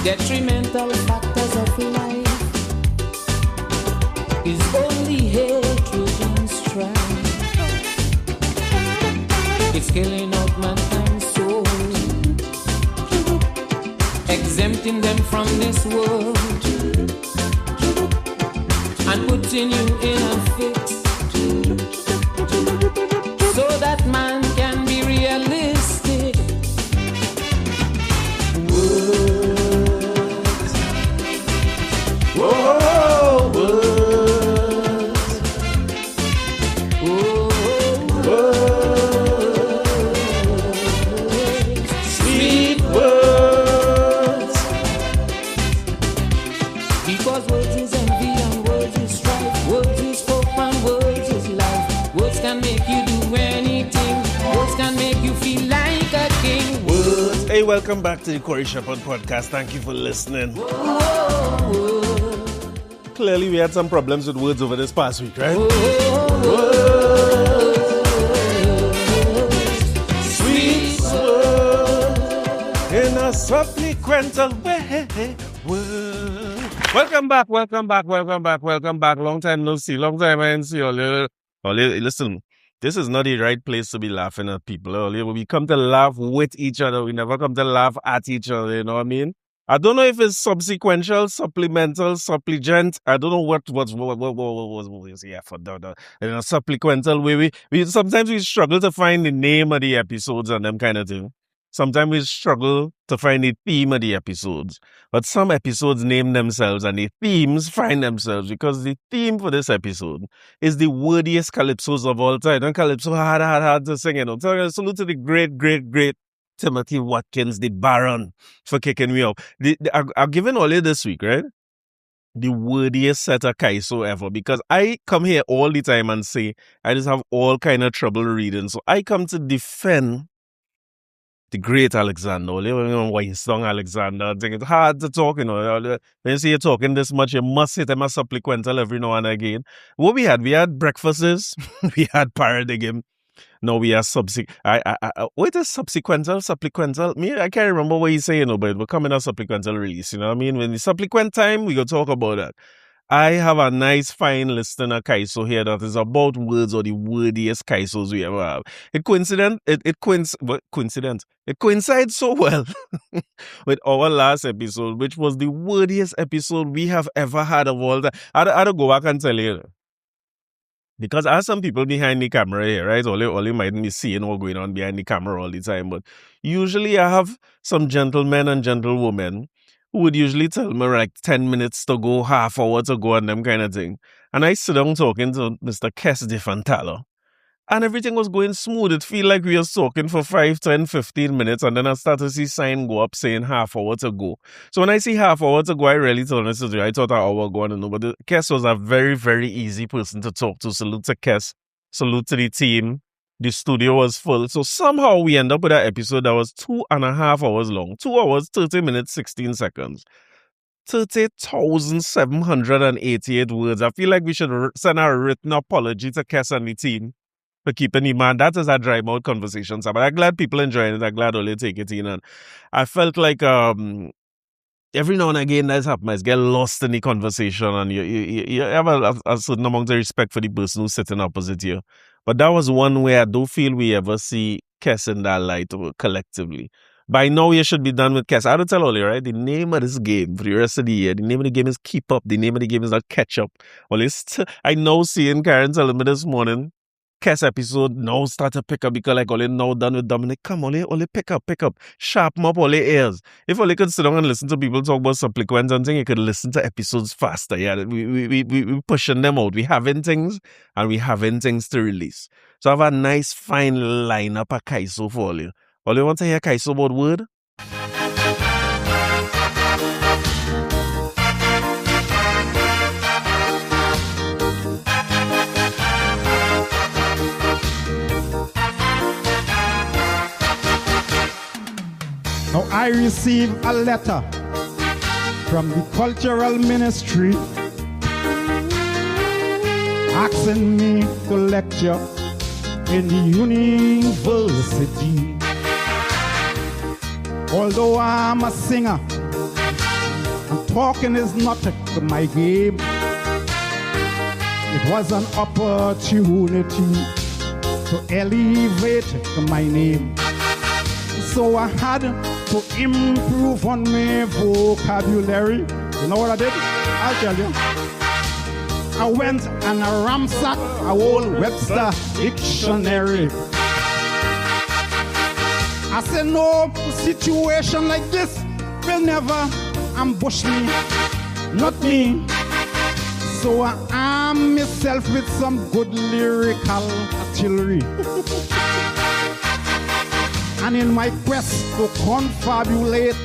Detrimental factors of life is only hatred and strife. It's killing out mankind's soul, exempting them from this world and putting you in a fix, so that man can be realistic. Whoa, words. Sweet words. Because words is envy and words is strife. Words is hope and words is life. Words can make you do anything. Words can make you feel like a king. Words. Hey, welcome back to the Corie Sheppard Podcast. Thank you for listening. Clearly, we had some problems with words over this past week, right? Sweet words in a supplequental way. Welcome back. Long time no see. Long time I didn't see you. Listen, this is not the right place to be laughing at people. We come to laugh with each other. We never come to laugh at each other, you know what I mean? I don't know if it's subsequential, supplemental, supplicant. I don't know what was yeah for the in a supplequental way. We sometimes we struggle to find the name of the episodes and them kind of thing. Sometimes we struggle to find the theme of the episodes. But some episodes name themselves and the themes find themselves, because the theme for this episode is the wordiest calypsos of all time. And calypso hard to sing, you know. So salute to the great Timothy Watkins, the Baron, for kicking me off. I've given all you this week, right? The wordiest set of Kaiso ever, because I come here all the time and say I just have all kind of trouble reading. So I come to defend the great Alexander. Why song Alexander? I think it's hard to talk, you know. When you see you talking this much, you must hit them a supplequental every now and again. What we had breakfasts, we had paradigm. No, we are what is subsequental? Supplequental? Me, I can't remember what he's saying, but we're coming a supplequental release, you know what I mean? When the supplequent time, we go talk about that. I have a nice, fine listing of Kaiso here that is about words, or the wordiest Kaisos we ever have. It coincides so well with our last episode, which was the wordiest episode we have ever had of all time. I had to go back and tell you, because I have some people behind the camera here, right? Only might be seeing what's going on behind the camera all the time. But usually I have some gentlemen and gentlewomen who would usually tell me like 10 minutes to go, half hour to go, and them kind of thing. And I sit down talking to Mr. Kes de Fantalo. And everything was going smooth. It feel like we were talking for 5, 10, 15 minutes. And then I start to see sign go up saying half hour to go. So when I see half hour to go, I really told him, I thought an hour ago, I don't know. But Kes was a very, very easy person to talk to. Salute to Kes. Salute to the team. The studio was full. So somehow we end up with an episode that was 2.5 hours long. 2 hours, 30 minutes, 16 seconds. 30,788 words. I feel like we should send a written apology to Kes and the team for keeping him on. That is a dry mouth conversation. But I'm glad people enjoying it. I'm glad all they take it in. And I felt like every now and again that's happens. Get lost in the conversation, and you have a certain amount of respect for the person who's sitting opposite you. But that was one way I don't feel we ever see Kes in that light collectively. By now, you should be done with Kes. I had to tell you, right? The name of this game for the rest of the year, the name of the game is Keep Up. The name of the game is not Catch Up. Well, I know seeing Karen telling me this morning Kes episode now start to pick up because like only now done with Dominic. Come only pick up. Sharpen up all the ears. If only could sit down and listen to people talk about Supplequent and things, you could listen to episodes faster. Yeah, we pushing them out. We having things and we having things to release. So I have a nice fine lineup of Kaiso for all you. All you want to hear Kaiso about word? Now I received a letter from the cultural ministry asking me to lecture in the university. Although I'm a singer, and talking is not my game. It was an opportunity to elevate my name. So I had to improve on my vocabulary. You know what I did? I'll tell you. I went and I ransacked a whole Webster dictionary. I said, no situation like this will never ambush me, not me. So I arm myself with some good lyrical artillery. And in my quest to confabulate,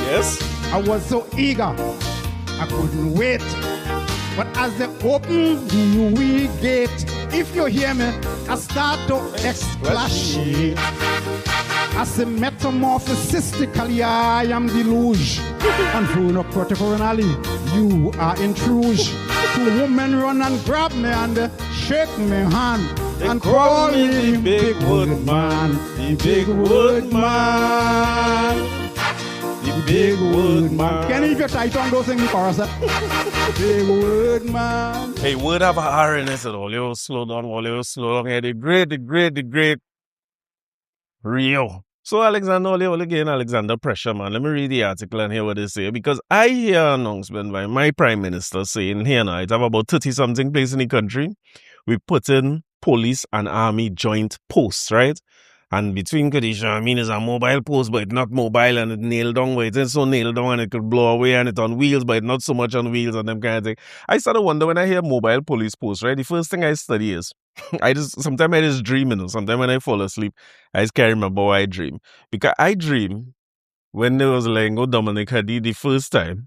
Yes. I was so eager, I couldn't wait. But as they open the wee gate, if you hear me, I start to expatiate. I say metamorphosistically, I am deluge. And phonocrotically, you are intruge. Two women run and grab me and they shake me hand. They And call me the big wood man. The big wood man. The big wood man. Can you if you're tight on those things, the chorus? Big wood man. Hey, word have a R in it at all. You slow down, slow down. Hey, the great Rio. So Alexander, all again, Alexander Pressure, man. Let me read the article and hear what they say. Because I hear an announcement by my prime minister saying here now, it have about 30-something places in the country. We put in police and army joint posts, right? And between Kadisha, I mean, it's a mobile post, but it's not mobile and it's nailed down, but it's so nailed down and it could blow away and it's on wheels, but it's not so much on wheels and them kind of thing. I start to wonder when I hear mobile police posts, right? The first thing I study is, sometimes I just dream, you know. Sometimes when I fall asleep, I just can't remember what I dream. Because I dream when there was like Dominic Hadi the first time,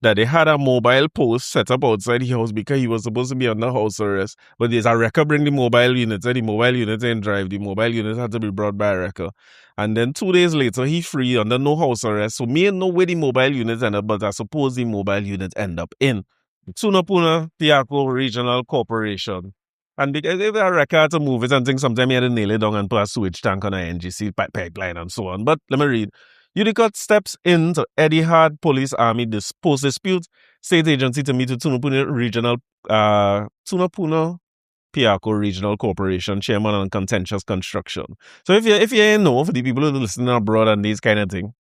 that they had a mobile post set up outside the house because he was supposed to be under house arrest. But there's a wrecker bring the mobile unit, and the mobile unit didn't drive. The mobile unit had to be brought by a wrecker. And then 2 days later, he free under no house arrest. So me ain't know where the mobile unit end up, but I suppose the mobile unit end up in Tunapuna Piako Regional Corporation. And because if a wrecker had to move it and things, sometimes he had to nail it down and put a switch tank on a NGC pipeline and so on. But let me read. Unicot steps into Eddie Hart Police Army post dispute. State agency to meet with Tunapuna Piako Regional Corporation Chairman on contentious construction. So if you ain't know, for the people who are listening abroad and these kind of thing,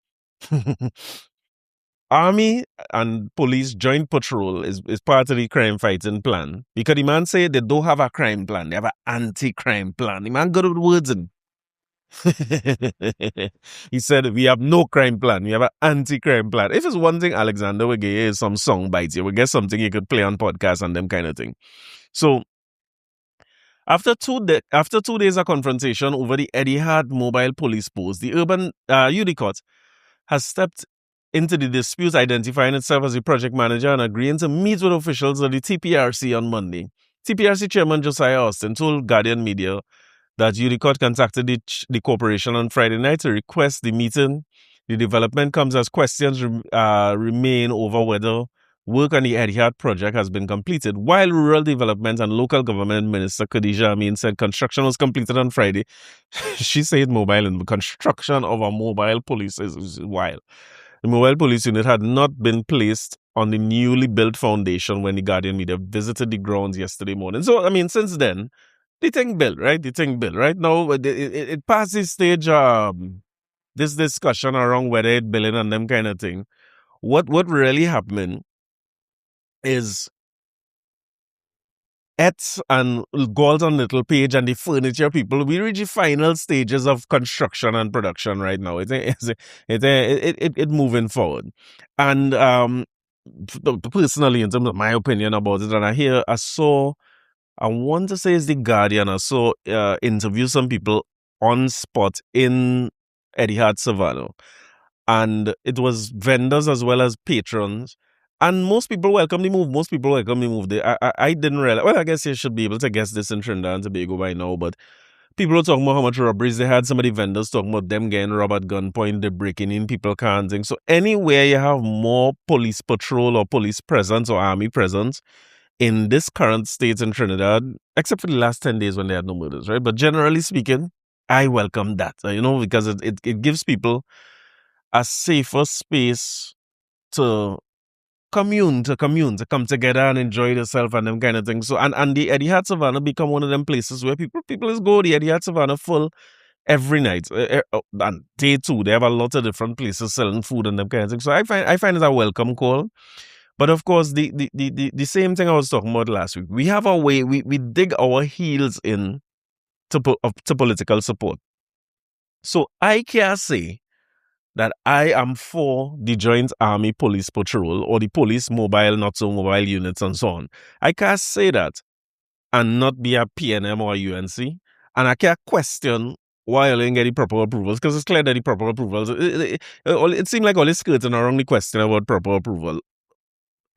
Army and police joint patrol is part of the crime fighting plan. Because the man say they don't have a crime plan, they have an anti-crime plan. The man got with words in. He said, we have no crime plan. We have an anti-crime plan. If it's one thing, Alexander will get you some song bites. You will get something you could play on podcast and them kind of thing. So, after 2 days of confrontation over the Eddie Hart mobile police post, the urban Unicot has stepped into the dispute, identifying itself as the project manager and agreeing to meet with officials of the TPRC on Monday. TPRC Chairman Josiah Austin told Guardian Media that Unicot contacted the corporation on Friday night to request the meeting. The development comes as questions remain over whether work on the Eddie Hart project has been completed. While Rural Development and Local Government Minister Khadija Amin said construction was completed on Friday, she said mobile and the construction of a mobile police is wild. The mobile police unit had not been placed on the newly built foundation when the Guardian Media visited the grounds yesterday morning. So, I mean, since then, the thing built, right? Now, it passed the stage, this discussion around whether it building and them kind of thing. What really happened is Ets and Gold on Little Page and the furniture people, we reach the final stages of construction and production right now. It moving forward. And personally, in terms of my opinion about it, and I want to say it's The Guardian, I saw interview some people on spot in Eddie Hart Savannah. And it was vendors as well as patrons. And most people welcome the move. I didn't realize. Well, I guess you should be able to guess this in Trinidad and Tobago by now. But people were talking about how much robberies they had. Some of the vendors talking about them getting robbed at gunpoint, they're breaking in, people can't think. So anywhere you have more police patrol or police presence or army presence in this current state in Trinidad, except for the last 10 days when they had no murders, right? But generally speaking, I welcome that, because it gives people a safer space to to come together and enjoy yourself and them kind of things. So and the Eddie Hart Savannah become one of them places where people is go the Eddie Hart Savannah full every night. And day two, they have a lot of different places selling food and them kind of things. So I find it a welcome call. But of course, the same thing I was talking about last week. We have a way, we dig our heels in to political support. So I can say that I am for the Joint Army Police Patrol or the police mobile, not so mobile units and so on. I can't say that and not be a PNM or a UNC. And I can't question why you didn't get the proper approvals, because it's clear that the proper approvals, it seemed like all the skirting around the question about proper approval.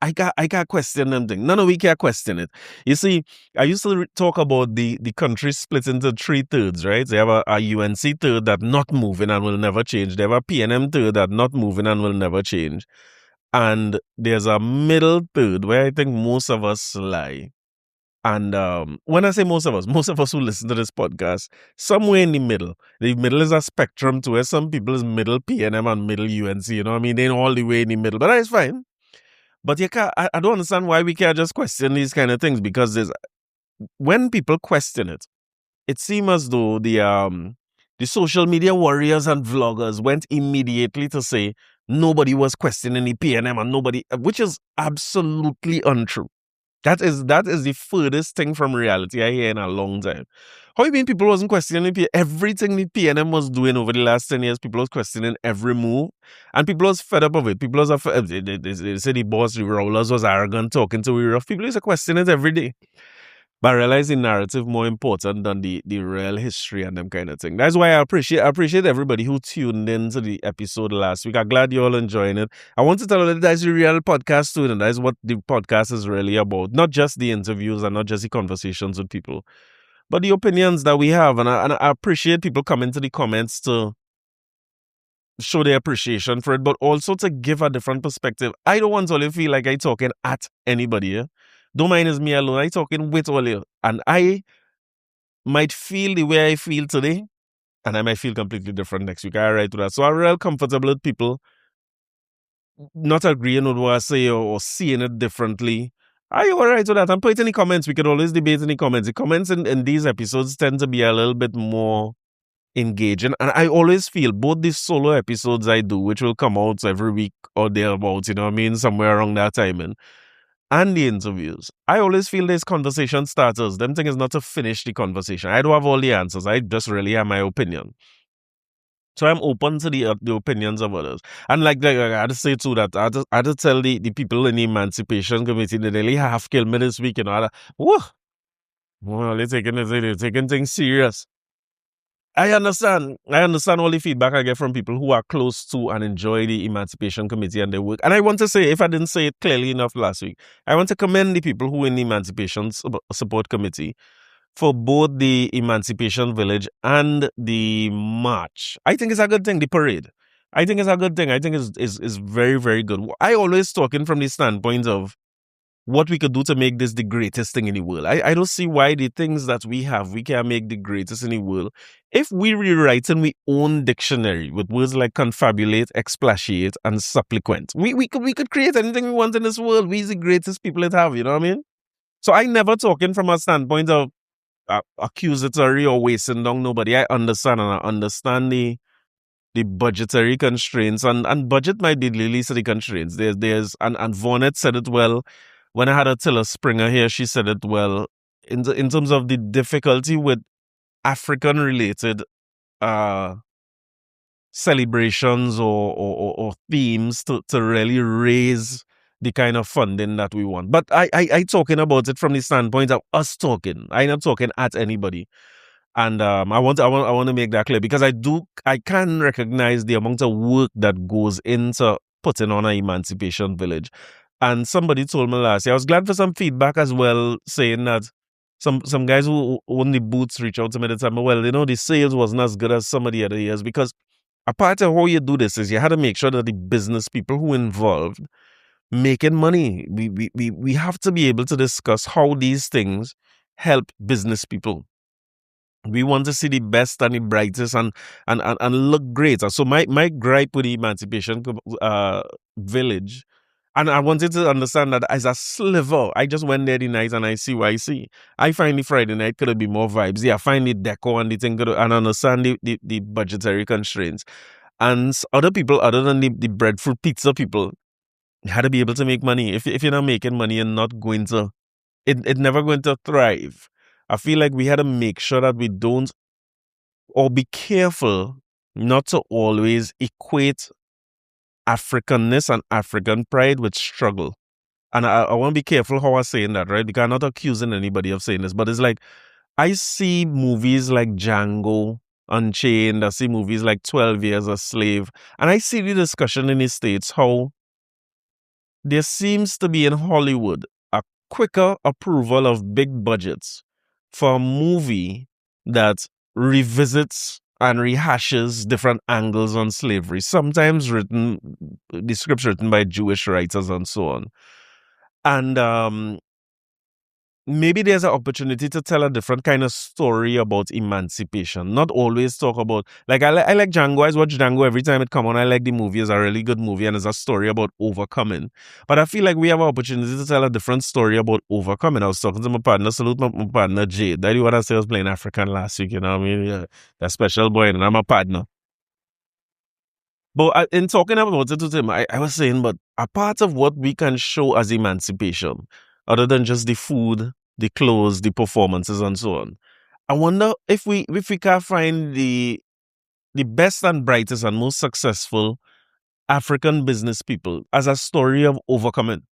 I can't question them thing. None of we can question it. You see, I used to talk about the country split into 3/3, right? They have a UNC third that not moving and will never change. They have a PNM third that not moving and will never change. And there's a middle third where I think most of us lie. And when I say most of us who listen to this podcast, somewhere in the middle. The middle is a spectrum to where some people is middle PNM and middle UNC, you know what I mean? They're all the way in the middle, but that's fine. But I don't understand why we can't just question these kind of things, because when people question it, it seems as though the social media warriors and vloggers went immediately to say nobody was questioning the PNM and nobody, which is absolutely untrue. That is the furthest thing from reality I hear in a long time. How you mean people wasn't questioning everything the PNM was doing over the last 10 years? People was questioning every move, and people was fed up of it. People was they say the boss, the rollers, was arrogant, talking to we rough. People used to question it every day. But I realize the narrative more important than the real history and them kind of thing. That's why I appreciate everybody who tuned in to the episode last week. I'm glad you're all enjoying it. I want to tell you that that's a real podcast too, and that's what the podcast is really about. Not just the interviews and not just the conversations with people, but the opinions that we have. And I appreciate people coming to the comments to show their appreciation for it, but also to give a different perspective. I don't want to only feel like I'm talking at anybody. Yeah? Don't mind it's me alone. I'm talking with all you. And I might feel the way I feel today, and I might feel completely different next week. I write to that. So I'm real comfortable with people not agreeing with what I say or seeing it differently. I all right with that. And put it in the comments. We can always debate in the comments. The comments in these episodes tend to be a little bit more engaging. And I always feel both these solo episodes I do, which will come out every week or thereabouts, you know what I mean, somewhere around that timing, and the interviews, I always feel there's conversation starters. Them thing is not to finish the conversation. I don't have all the answers. I just really have my opinion. So I'm open to the opinions of others. And like I had to say too that I had to tell the people in the Emancipation Committee that they really half killed me this week, you know. Well, they're taking things serious. I understand all the feedback I get from people who are close to and enjoy the Emancipation Committee and their work. And I want to say, if I didn't say it clearly enough last week, I want to commend the people who are in the Emancipation Support Committee for both the Emancipation Village and the march. I think it's a good thing, the parade. I think it's a good thing. I think it's very, very good. I always talking from the standpoint of what we could do to make this the greatest thing in the world. I don't see why the things that we have, we can make the greatest in the world. If we rewrite in we own dictionary with words like confabulate, expatiate, and supplequent, we could create anything we want in this world. We're the greatest people it have, you know what I mean? So I never talking from a standpoint of accusatory or wasting down nobody. I understand, and I understand the budgetary constraints, and budget might be the least of the constraints. There's and Vonnet said it well. When I had Attillah Springer here, she said it well. in terms of the difficulty with African related celebrations or themes to really raise the kind of funding that we want. But I talking about it from the standpoint of us talking. I'm not talking at anybody. And I want to make that clear because I can recognize the amount of work that goes into putting on an emancipation village. And somebody told me last year, I was glad for some feedback as well, saying that some guys who own the booths reach out to me and tell me, well, the sales wasn't as good as some of the other years because a part of how you do this is you had to make sure that the business people who involved making money. We have to be able to discuss how these things help business people. We want to see the best and the brightest and look great. So my gripe with the Emancipation Village, and I wanted to understand that as a sliver, I just went there the night and I see what I see. I find the Friday night could be more vibes. Yeah, I find the deco and the thing and understand the budgetary constraints. And other people, other than the breadfruit pizza people, had to be able to make money. If you're not making money and not going to, it never going to thrive. I feel like we had to make sure that we don't, or be careful not to always equate Africanness and African pride with struggle. And I want to be careful how I'm saying that, right? Because I'm not accusing anybody of saying this, but it's like, I see movies like Django Unchained, I see movies like 12 Years a Slave, and I see the discussion in the States how there seems to be in Hollywood a quicker approval of big budgets for a movie that revisits and rehashes different angles on slavery, sometimes the scripts written by Jewish writers and so on. And maybe there's an opportunity to tell a different kind of story about emancipation. Not always talk about, like, I like Django. I watch Django every time it come on. I like the movie. It's a really good movie and it's a story about overcoming. But I feel like we have an opportunity to tell a different story about overcoming. I was talking to my partner, salute my partner, Jade. That is what I said, I was playing African last week, you know what I mean? Yeah, that special boy, and I'm a partner. But in talking about it to him, I was saying, but a part of what we can show as emancipation, other than just the food, the clothes, the performances, and so on, I wonder if we can find the best and brightest and most successful African business people as a story of overcoming.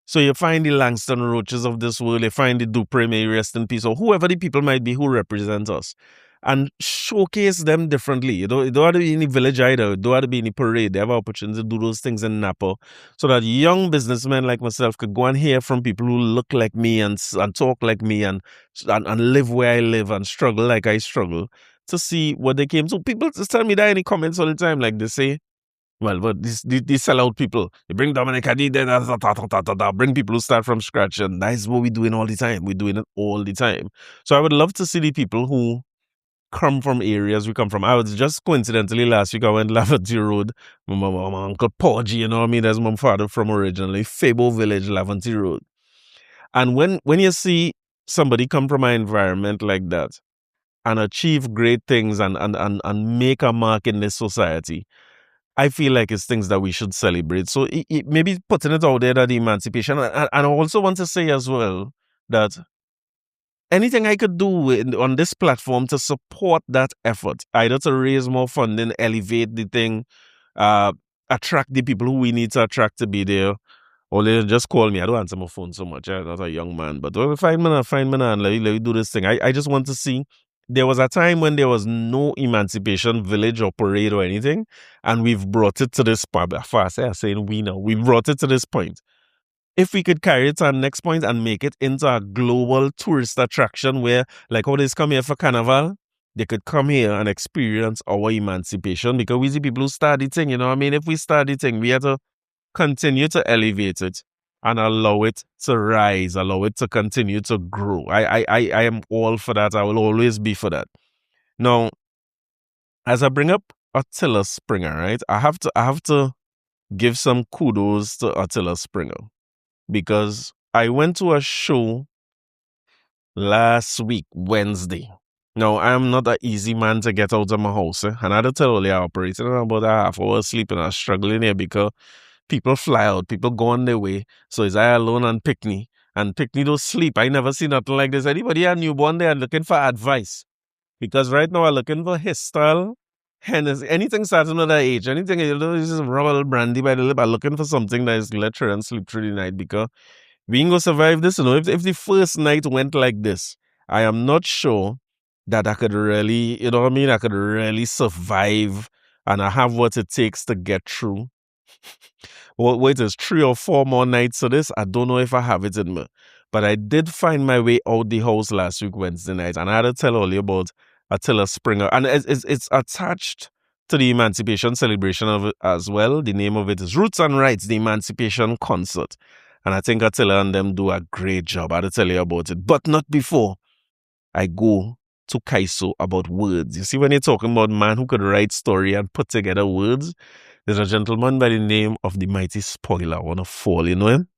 So you find the Langston Roaches of this world, you find the Dupree, may rest in peace, or whoever the people might be who represent us, and showcase them differently. You don't have to be in the village either. You don't have to be in the parade. They have an opportunity to do those things in Napa so that young businessmen like myself could go and hear from people who look like me and talk like me and live where I live and struggle like I struggle to see what they came. So people just tell me that in the comments all the time, like they say, well, but these sell out people. You bring Dominic Adi, bring people who start from scratch, and that's what we're doing all the time. We're doing it all the time. So I would love to see the people who come from areas we come from. I was just coincidentally last week I went Laventry Road. My uncle Porgy, you know what I mean? That's my father from originally. Fabo Village, Laventry Road. And when you see somebody come from an environment like that and achieve great things and make a mark in this society, I feel like it's things that we should celebrate. So maybe putting it out there that the emancipation, and I also want to say as well that anything I could do on this platform to support that effort, either to raise more funding, elevate the thing, attract the people who we need to attract to be there, or they just call me. I don't answer my phone so much. I'm not a young man, but find me and let me do this thing. I just want to see. There was a time when there was no Emancipation Village or parade or anything, and we've brought it to this point. Fast, I'm saying we brought it to this point. If we could carry it to our next point and make it into a global tourist attraction where, like how they come here for Carnival, they could come here and experience our emancipation because we see people who start the thing, you know what I mean? If we start the thing, we have to continue to elevate it and allow it to rise, allow it to continue to grow. I am all for that. I will always be for that. Now, as I bring up Attillah Springer, right? I have to give some kudos to Attillah Springer because I went to a show last week, Wednesday. Now, I'm not an easy man to get out of my house. And I had to tell all the operating about a half hour sleep and I was struggling here because people fly out, people go on their way. So it's I alone and pick me. and pick don't sleep. I never see nothing like this. Anybody a newborn there looking for advice? Because right now I'm looking for hairstyle, Hennessy, anything starting with that age, anything, this is rubber brandy by the lip. I'm looking for something that is let children sleep through the night because we ain't gonna survive this. If the first night went like this, I am not sure that I could really, I could really survive and I have what it takes to get through. Wait, it's 3 or 4 more nights of this. I don't know if I have it in me. But I did find my way out the house last week, Wednesday night, and I had to tell all you about Attillah Springer. And it's attached to the Emancipation celebration of it as well. The name of it is Roots and Rights, the Emancipation Concert. And I think Attillah and them do a great job. I had to tell you about it. But not before I go to Calypso about words. You see, when you're talking about man who could write story and put together words, there's a gentleman by the name of the Mighty Sparrow. I want to fall, you know him?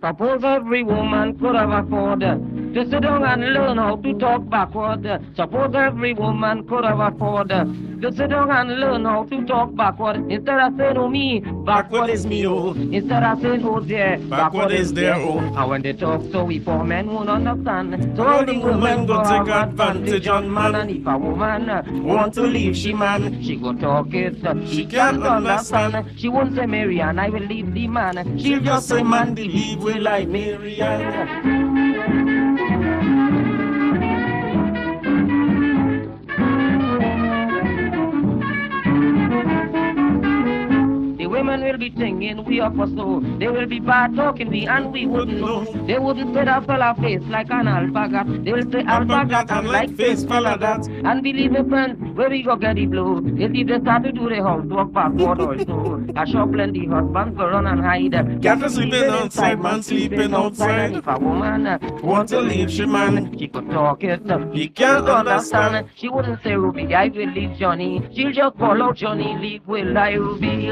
Suppose every woman could have afforded to sit down and learn how to talk backward. Suppose every woman could have afforded to sit down and learn how to talk backward. Instead of saying, oh me, backward is me, oh. Instead of saying, oh dear, backward is their own. And when they talk so, we poor men won't understand. So all the women go take advantage on man. And if a woman want to leave she man, she go talk it. She can't understand. She won't say, Marianne, I will leave the man. She'll just say, man, believe will I Marianne. Women will be thinking we are for so. They will be bad talking we and we wouldn't know. They wouldn't say that fella face like an alpagat. They will say alpagat and like face fella that. And believe me friend, where we go get the blow. If they start to do the housework backward also. I sure plenty husbands go run and hide. Get sleeping outside, man sleeping outside. And if a woman want to leave she man, she could talk it. He can't understand. She wouldn't say Ruby, I will leave Johnny. She'll just call out Johnny, leave will I Ruby.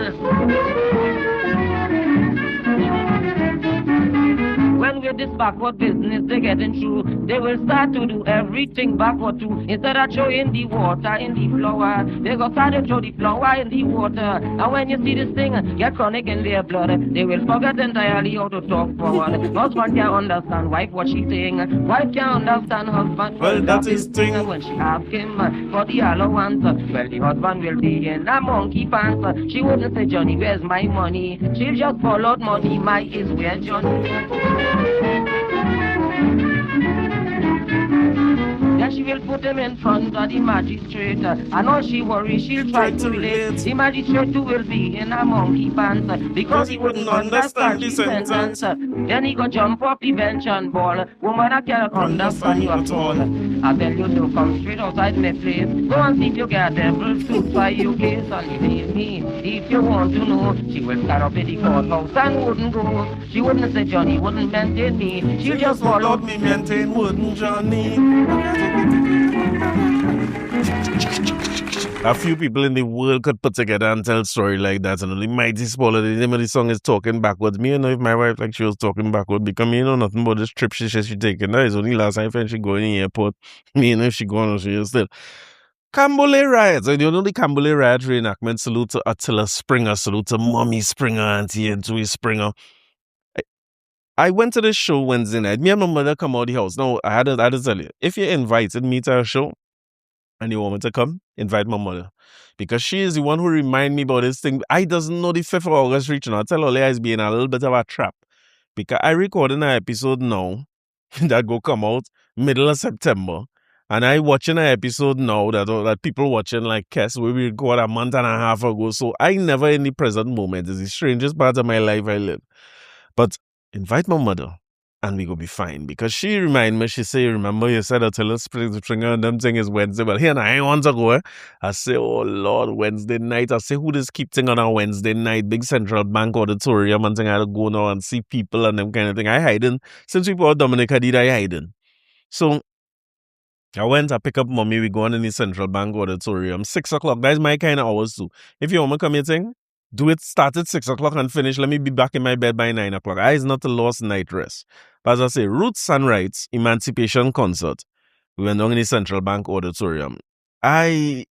When with this backward business they getting through, they will start to do everything backward too. Instead of throwing the water in the flower, they go start to throw the flower in the water. And when you see this thing get chronic in their blood, they will forget entirely how to talk forward. Husband can't understand wife what she's saying. Wife can't understand husband. Well, that is thing. When she asks him for the allowance, well, the husband will be in a monkey pants. She wouldn't say, Johnny, where's my money? She'll just call out money, my is where Johnny. Then she will put him in front of the magistrate. And all she worries, she'll try to relate. The magistrate too will be in a monkey pants because he wouldn't understand the sentence. Then he go jump off the bench and ball. Woman, I can't understand you at all. I tell you to come straight outside my place. Go and see if you get a devil suit by your case. And believe me, if you want to know, she will stand up in the courthouse and wouldn't go. She wouldn't say Johnny wouldn't maintain me. She'll just follow me maintain wouldn't Johnny. A few people in the world could put together and tell a story like that. And only Mighty Sparrow, the name of the song is Talking Backwards. Me, know if my wife like she was talking backward because me know nothing about this trip she taking. That is only last time when she go in the airport. Me know if she going or she is still. Canboulay riots. You know the Canboulay riot reenactment. Salute to Attillah Springer. Salute to Mommy Springer, Auntie and Tui Springer. I went to this show Wednesday night. Me and my mother come out of the house. Now, I had to tell you, if you invited me to a show and you want me to come, invite my mother. Because she is the one who remind me about this thing. I doesn't know the 5th of August reaching. I tell Olia is being a little bit of a trap. Because I recorded an episode now that go come out middle of September. And I watching an episode now that people watching like Kes, where we record a month and a half ago. So I never in the present moment. It's the strangest part of my life I live. But invite my mother and we go be fine. Because she remind me, she say, remember you said Attillah Springer and them thing is Wednesday. But here I ain't want to go. I say, oh Lord, Wednesday night. I say, who this keep thing on a Wednesday night? Big Central Bank auditorium and thing. I had to go now and see people and them kind of thing. I hiding. Since we bought Dominica did I hiding. So I went, I pick up mommy, we go on in the Central Bank auditorium. 6 o'clock. That's my kind of hours too. If you want me to come here thing, do it start at 6 o'clock and finish. Let me be back in my bed by 9 o'clock. I is not a lost night rest. But as I say, Roots and Rights, Emancipation Concert. We went down in the Central Bank Auditorium. I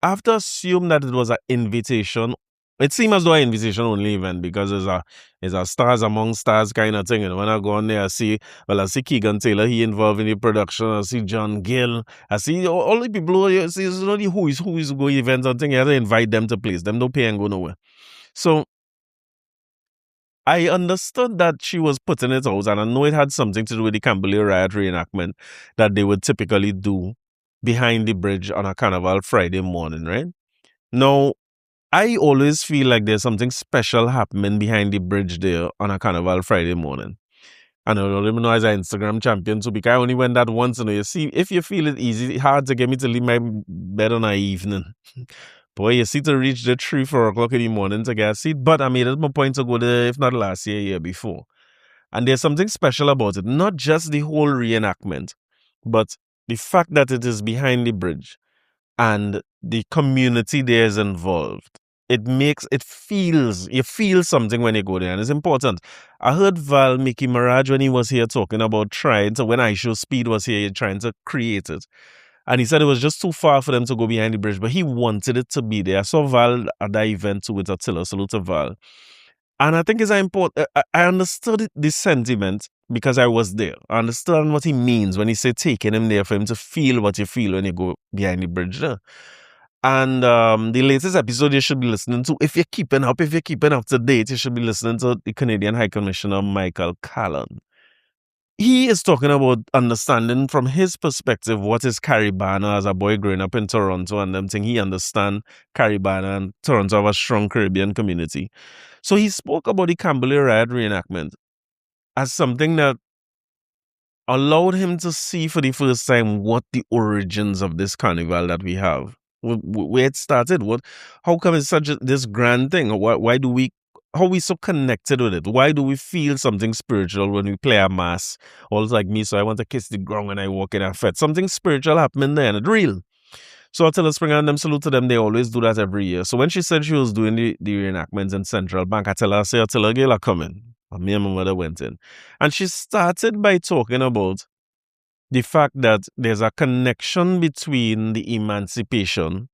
have to assume that it was an invitation it seems as though an invitation only event because it's a stars among stars kind of thing. And when I go on there, I see Keegan Taylor, he involved in the production. I see John Gill. I see all the people who you see, it's not the who is going events and thing. You have to invite them to place. Them don't pay and go nowhere. So I understood that she was putting it out, and I know it had something to do with the Canboulay riot reenactment that they would typically do behind the bridge on a Carnival Friday morning, right? Now, I always feel like there's something special happening behind the bridge there on a Carnival Friday morning. And I don't even know as an Instagram champion, so because I only went that once, you see, if you feel it easy, hard to get me to leave my bed on an evening. Boy, you see to reach the 3-4 o'clock in the morning to get a seat, but I made it my point to go there, if not last year before. And there's something special about it, not just the whole reenactment, but the fact that it is behind the bridge and the community there is involved. You feel something when you go there, and it's important. I heard Val Mickey Mirage when he was here talking about when I Show Speed was here trying to create it. And he said it was just too far for them to go behind the bridge, but he wanted it to be there. I saw Val at that event too with Attillah. Salute to Val. And I think it's important. I understood the sentiment because I was there. I understand what he means when he said taking him there for him to feel what you feel when you go behind the bridge there. And the latest episode you should be listening to, if you're keeping up to date, you should be listening to the Canadian High Commissioner Michael Callan. He is talking about understanding from his perspective what is Caribana as a boy growing up in Toronto, and them thing he understand Caribana and Toronto have a strong Caribbean community. So he spoke about the Canboulay riot reenactment as something that allowed him to see for the first time what the origins of this carnival that we have, where it started, how come it's such this grand thing? How we so connected with it? Why do we feel something spiritual when we play a mass? All like me, so I want to kiss the ground when I walk in a fete. Something spiritual happening there, and it's real. So Attillah Springer and them, salute to them, they always do that every year. So when she said she was doing the reenactments in Central Bank, Attillah said, Attillah, girl, coming. And me and my mother went in. And she started by talking about the fact that there's a connection between the Emancipation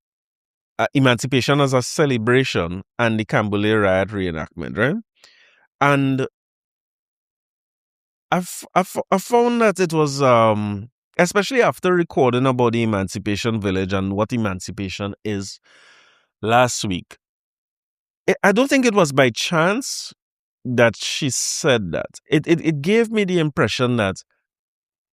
as a celebration and the Canboulay riot reenactment, right? And I found that it was, especially after recording about the Emancipation Village and what Emancipation is last week, I don't think it was by chance that she said that. It gave me the impression that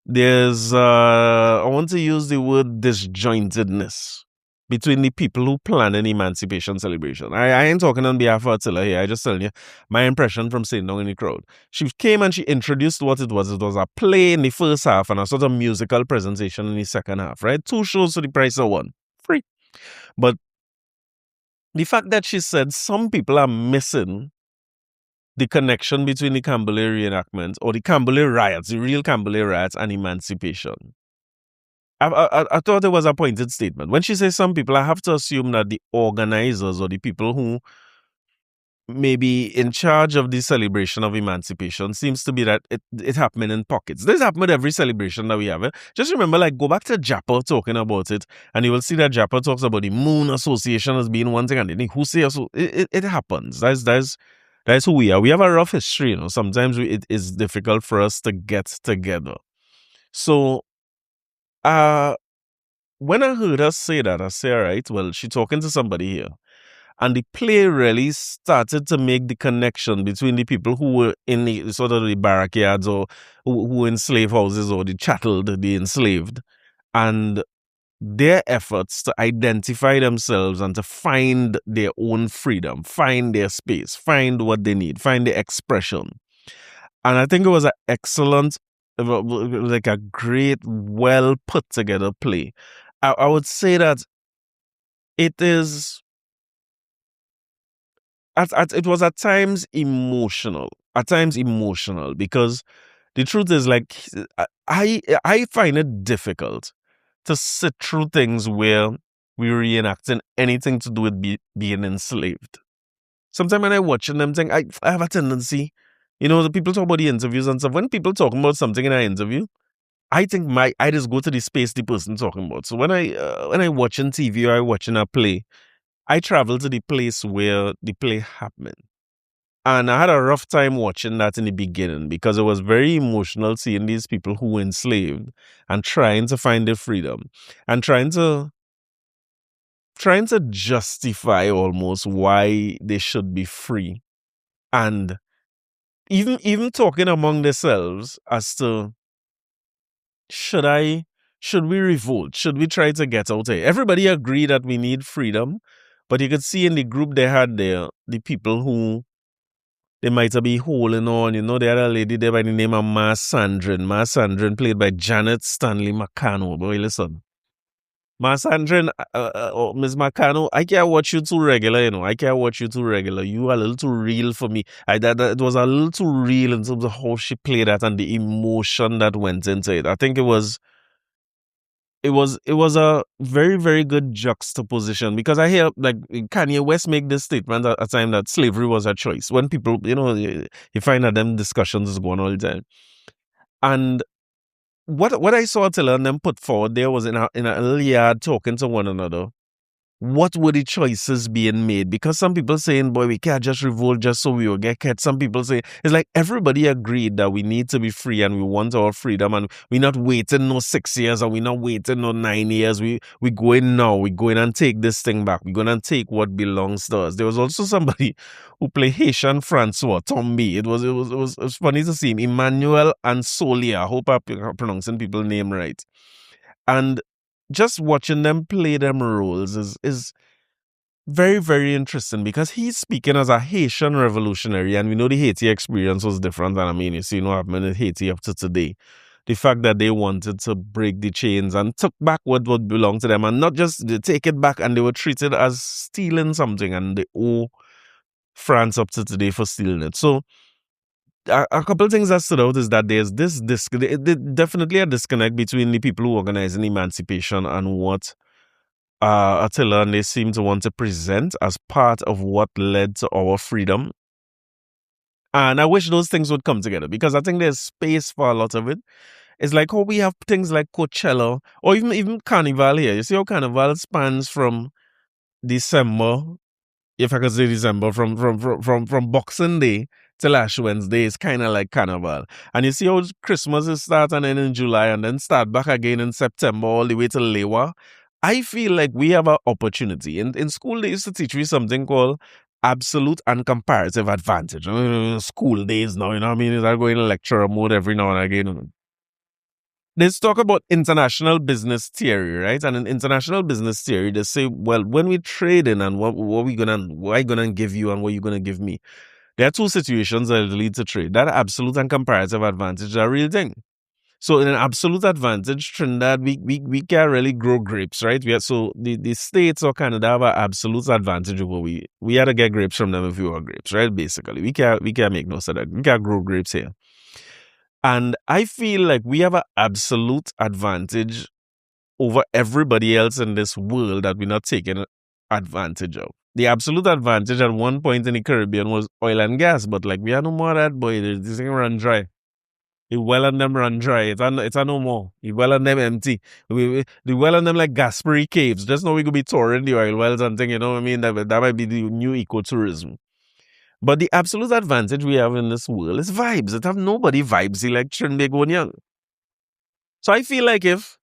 there's, I want to use the word disjointedness between the people who plan an emancipation celebration. I ain't talking on behalf of Attillah here. I just telling you my impression from sitting down in the crowd. She came and she introduced what it was. It was a play in the first half and a sort of musical presentation in the second half, right? 2 shows for the price of 1. Free. But the fact that she said some people are missing the connection between the Canboulay reenactment or the Canboulay riots, the real Canboulay riots and emancipation. I thought it was a pointed statement. When she says some people, I have to assume that the organizers or the people who may be in charge of the celebration of emancipation seems to be that it happening in pockets. This happens with every celebration that we have. Just remember, like, go back to Japper talking about it, and you will see that Japper talks about the Moon Association as being one thing, and then the Husay Association. It happens. That's who we are. We have a rough history, you know. Sometimes it is difficult for us to get together. So, when I heard her say that, I said, all right, well, she's talking to somebody here. And the play really started to make the connection between the people who were in the sort of the barricades or who were in slave houses or the chatteled, the enslaved, and their efforts to identify themselves and to find their own freedom, find their space, find what they need, find their expression. And I think it was an excellent, like a great, well put together play. I would say that it is, it was at times emotional, because the truth is, like, I find it difficult to sit through things where we're reenacting anything to do with being enslaved. Sometimes when I watching them thing, I have a tendency, you know, the people talk about the interviews and stuff. When people talk about something in an interview, I think I just go to the space the person talking about. So when I watching TV or I watching a play, I traveled to the place where the play happened. And I had a rough time watching that in the beginning because it was very emotional seeing these people who were enslaved and trying to find their freedom and trying to justify almost why they should be free. And even talking among themselves as to should we revolt? Should we try to get out here? Everybody agreed that we need freedom, but you could see in the group they had there the people who they might be holding on. They had a lady there by the name of Ma Sandrin. Ma Sandrin played by Janet Stanley McCann. Boy, listen. Ma Sandrin, Ms. McCann, I can't watch you too regular, I can't watch you too regular. You are a little too real for me. It was a little too real in terms of how she played that and the emotion that went into it. I think it was a very, very good juxtaposition because I hear like Kanye West make this statement at a time that slavery was a choice. When people, you find that them discussions is going all the time. And what I saw Attillah and them put forward there was in a little yard talking to one another. What were the choices being made? Because some people saying, boy, we can't just revolt just so we will get cut. Some people say, it's like everybody agreed that we need to be free and we want our freedom and we're not waiting no 6 years or we're not waiting no 9 years. We go in now. We go in and take this thing back. We're going to take what belongs to us. There was also somebody who played Haitian Francois, Tombi. It was funny to see him. Emmanuel and Solia. I hope I'm pronouncing people's name right. And just watching them play them roles is very, very interesting because he's speaking as a Haitian revolutionary and we know the Haiti experience was different than you see what happened in Haiti up to today. The fact that they wanted to break the chains and took back what belonged to them and not just they take it back and they were treated as stealing something and they owe France up to today for stealing it. So a couple of things that stood out is that there's this definitely a disconnect between the people who organize Emancipation and what Attillah and they seem to want to present as part of what led to our freedom. And I wish those things would come together because I think there's space for a lot of it. It's like how we have things like Coachella or even Carnival here. You see how Carnival spans from December, if I could say December, from Boxing Day till Ash Wednesday is kind of like Carnival. And you see how Christmas is start and then in July and then start back again in September all the way to Lewa. I feel like we have an opportunity. In school, they used to teach me something called absolute and comparative advantage. School days now, I mean? Is I go in lecturer mode every now and again. Let's talk about international business theory, right? And in international business theory, they say, well, when we trade in and what I gonna give you and what you gonna give me, there are two situations that lead to trade. That absolute and comparative advantage is a real thing. So in an absolute advantage, Trinidad, we can't really grow grapes, right? So the States or Canada have an absolute advantage over we had to get grapes from them if we were grapes, right? Basically, we can't make no of that. We can't grow grapes here. And I feel like we have an absolute advantage over everybody else in this world that we're not taking advantage of. The absolute advantage at one point in the Caribbean was oil and gas, but like we are no more of that, boy. This thing run dry. The well and them run dry. It's a no more. The well and them empty. The well and them like Gasperi caves. Just know we could be touring the oil wells and thing, you know what I mean? That might be the new ecotourism. But the absolute advantage we have in this world is vibes. It have nobody vibes like Trinidad and Tobago. So I feel like if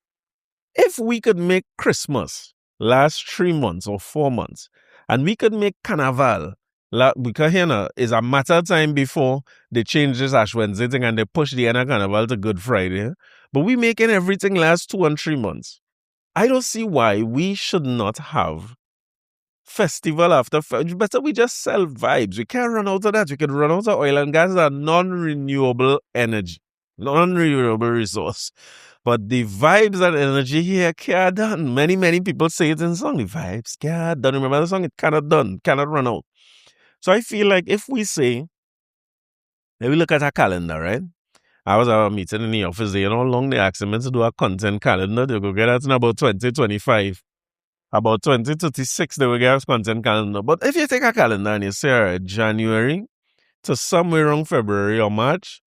we could make Christmas last 3 months or 4 months, and we could make Carnival, because here is a matter of time before they change this Ash Wednesday thing and they push the end of Carnival to Good Friday. But we making everything last 2 and 3 months. I don't see why we should not have festival after festival. Better we just sell vibes. We can't run out of that. We can run out of oil and gas and non-renewable energy, non-renewable resource. But the vibes and energy here can't done. Many, many people say it in the song. The vibes can't done. Remember the song? It cannot done. Cannot run out. So I feel like if we say, let me look at our calendar, right? I was at a meeting in the office there, how long they asked me to do a content calendar. They go get that in about 2025. About 2036, they will get us content calendar. But if you take a calendar and you say, all right, January to somewhere around February or March,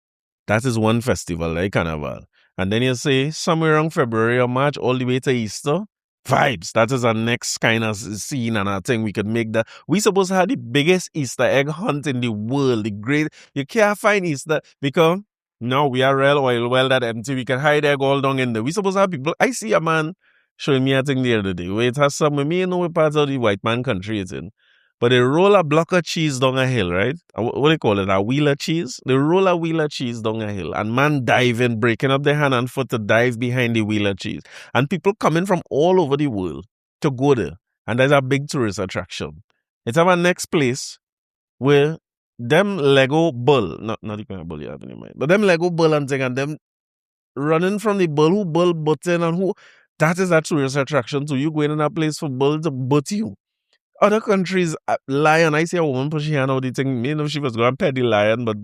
that is one festival, like Carnival. And then you say somewhere around February or March all the way to Easter, Vibes. That is our next kind of scene and I think we could make that. We supposed to have the biggest Easter egg hunt in the world. The great, you can't find Easter because no, we are real oil well that empty. We can hide egg all down in there. We supposed to have people. I see a man showing me a thing the other day where it has some, me know what part of the white man country it's in. But they roll a block of cheese down a hill, right? What do you call it? A wheel of cheese? They roll a wheel of cheese down a hill. And man diving, breaking up their hand and foot to dive behind the wheel of cheese. And people coming from all over the world to go there. And there's a big tourist attraction. It's our next place where them Lego bull, not the kind of bull you have in your mind, but them Lego bull and thing, and them running from the bull, who bull butting and who, that is a tourist attraction. So you going in a place for bull to butt you. Other countries, lion, I see a woman pushing hand out the thing. You know, she was going to pet the lion, but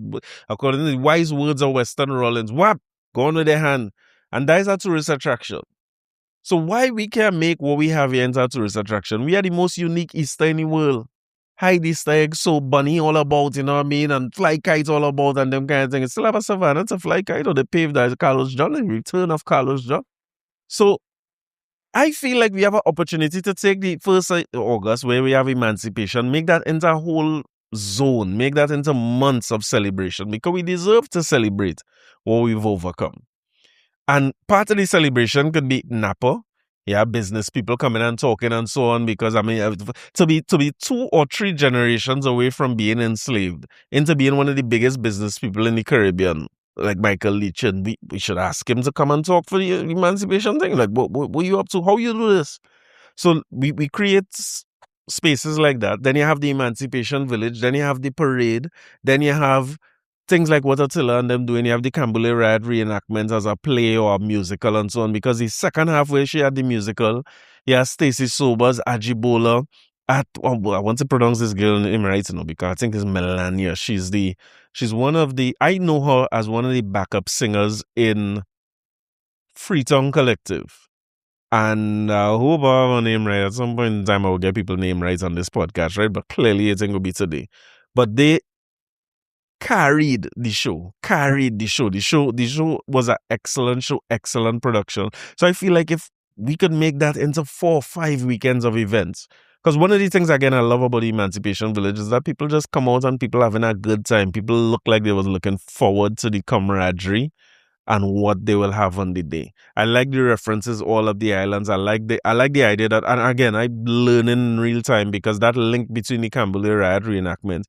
according to the wise words of Western Rollins, whap, go on with their hand. And that is a tourist attraction. So why we can't make what we have here into a tourist attraction? We are the most unique Easter in the world. Hide Easter egg, so bunny all about, you know what I mean? And fly kites all about and them kind of things. Still have a savannah to fly kite or they paved as Carlos John, the return of Carlos John. So I feel like we have an opportunity to take the 1st of August where we have Emancipation, make that into a whole zone, make that into months of celebration because we deserve to celebrate what we've overcome. And part of the celebration could be Napa. Yeah, business people coming and talking and so on because, I mean, to be 2 or 3 generations away from being enslaved into being one of the biggest business people in the Caribbean, like Michael Leach, and we should ask him to come and talk for the emancipation thing. Like, what are you up to? How you do this? So we create spaces like that. Then you have the Emancipation Village. Then you have the parade. Then you have things like what Attillah and them doing. You have the Canboulay Riot reenactments as a play or a musical and so on. Because the second half where she had the musical, you have Stacey Sobers, Ajibola. I want to pronounce this girl name right now because I think it's Melania. She's one of the, I know her as one of the backup singers in Freetown Collective. And I hope I have her name right. At some point in time, I will get people's name right on this podcast, right? But clearly, it ain't going to be today. But they carried the show. The show was an excellent show, excellent production. So I feel like if we could make that into 4 or 5 weekends of events. Because one of the things, again, I love about the Emancipation Village is that people just come out and people having a good time. People look like they was looking forward to the camaraderie and what they will have on the day. I like the references, all of the islands. I like the idea that, and again, I'm learning in real time because that link between the Canboulay Riot reenactment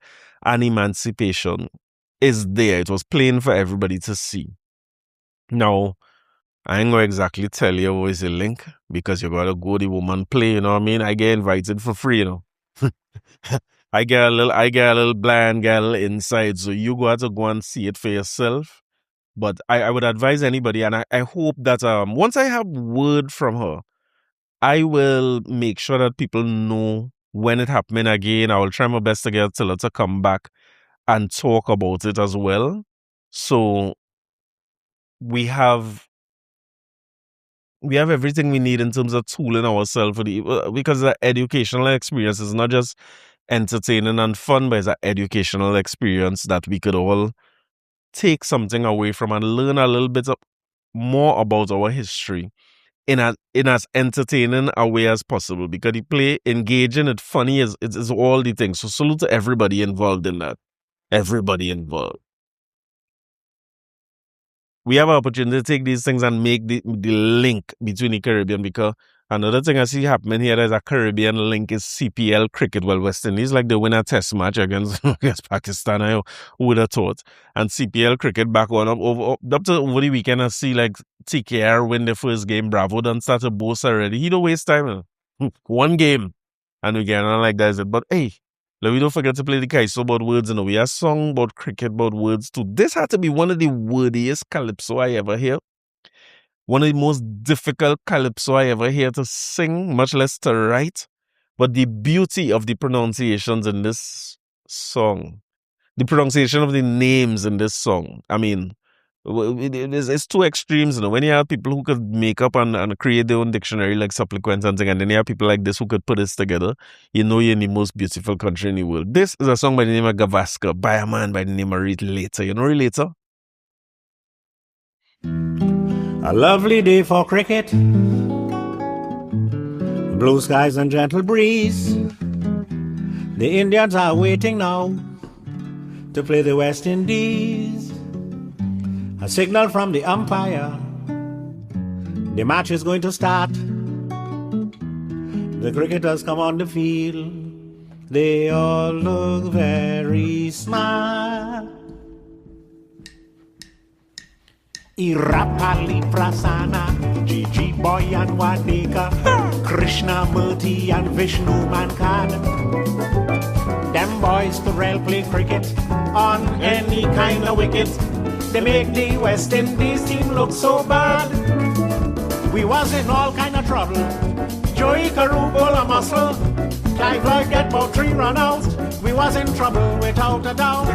and Emancipation is there. It was plain for everybody to see. Now, I ain't gonna exactly tell you what is the link because you gotta go the woman play, you know what I mean? I get invited for free, you know. I get a little blind, get a little inside, so you got to go and see it for yourself. But I would advise anybody, and I hope that once I have word from her, I will make sure that people know when it happening again. I will try my best to get Attillah to come back and talk about it as well. So we have everything we need in terms of tooling ourselves for because the educational experience is not just entertaining and fun, but it's an educational experience that we could all take something away from and learn a little bit more about our history in as entertaining a way as possible. Because the play, engaging, it funny is all the things. So salute to everybody involved in that. Everybody involved. We have an opportunity to take these things and make the link between the Caribbean, because another thing I see happening here is a Caribbean link is CPL cricket. Well, West Indies, like they win a test match against Pakistan, I would have thought. And CPL cricket back on up to over the weekend, I see like TKR win the first game. Bravo done start to boast already. He don't waste time. One game. And we get on like that. But hey, we don't forget to play the Calypso about words. You know, we have song about cricket, about words too. This had to be one of the wordiest Calypso I ever hear. One of the most difficult Calypso I ever hear to sing, much less to write. But the beauty of the pronunciations in this song, the pronunciation of the names in this song, I mean, it's two extremes, you know. When you have people who could make up and create their own dictionary like Supplequent and thing, and then you have people like this who could put this together, you know you're in the most beautiful country in the world. This is a song by the name of Gavaskar by a man by the name of Relator. You know Relator? A lovely day for cricket. Blue skies and gentle breeze. The Indians are waiting now to play the West Indies. A signal from the umpire. The match is going to start. The cricketers come on the field. They all look very smart. Irapali Prasana, Gigi Boy and Wadeka, Krishna Murthy and Vishnu Mankad. Them boys could well play cricket on any kind of wicket. They make the West Indies team look so bad. We was in all kind of trouble. Joey Carew pull a muscle. Clive Lloyd get about 3 run out. We was in trouble without a doubt.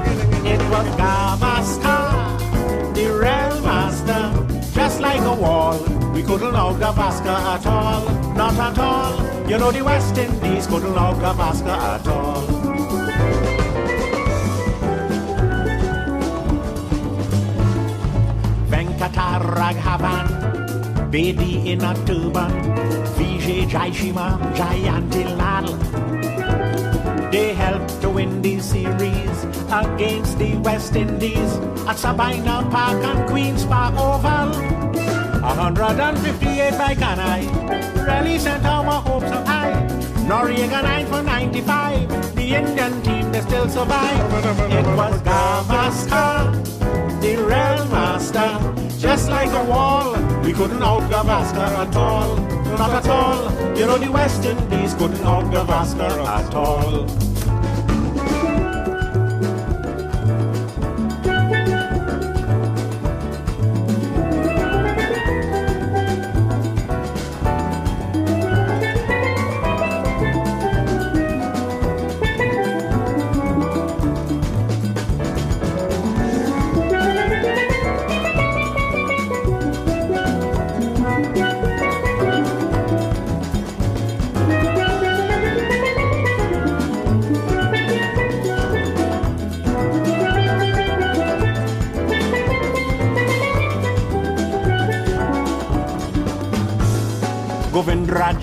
It was Gavaskar, the real master, just like a wall. We couldn't out Gavaskar at all, not at all. You know the West Indies couldn't out Gavaskar at all. Venkataraghavan, Bedi in a turban, Vijay Jaishima, Jayantilal. They helped to win the series against the West Indies at Sabina Park and Queen's Park Oval. 158 by Kanai really sent our hopes up high. Noriega 9 for 95. The Indian team, they still survive. It was Gavaskar, the real master, just like a wall. We couldn't out Gavaskar at all, not at all. You know the West Indies couldn't out Gavaskar at all.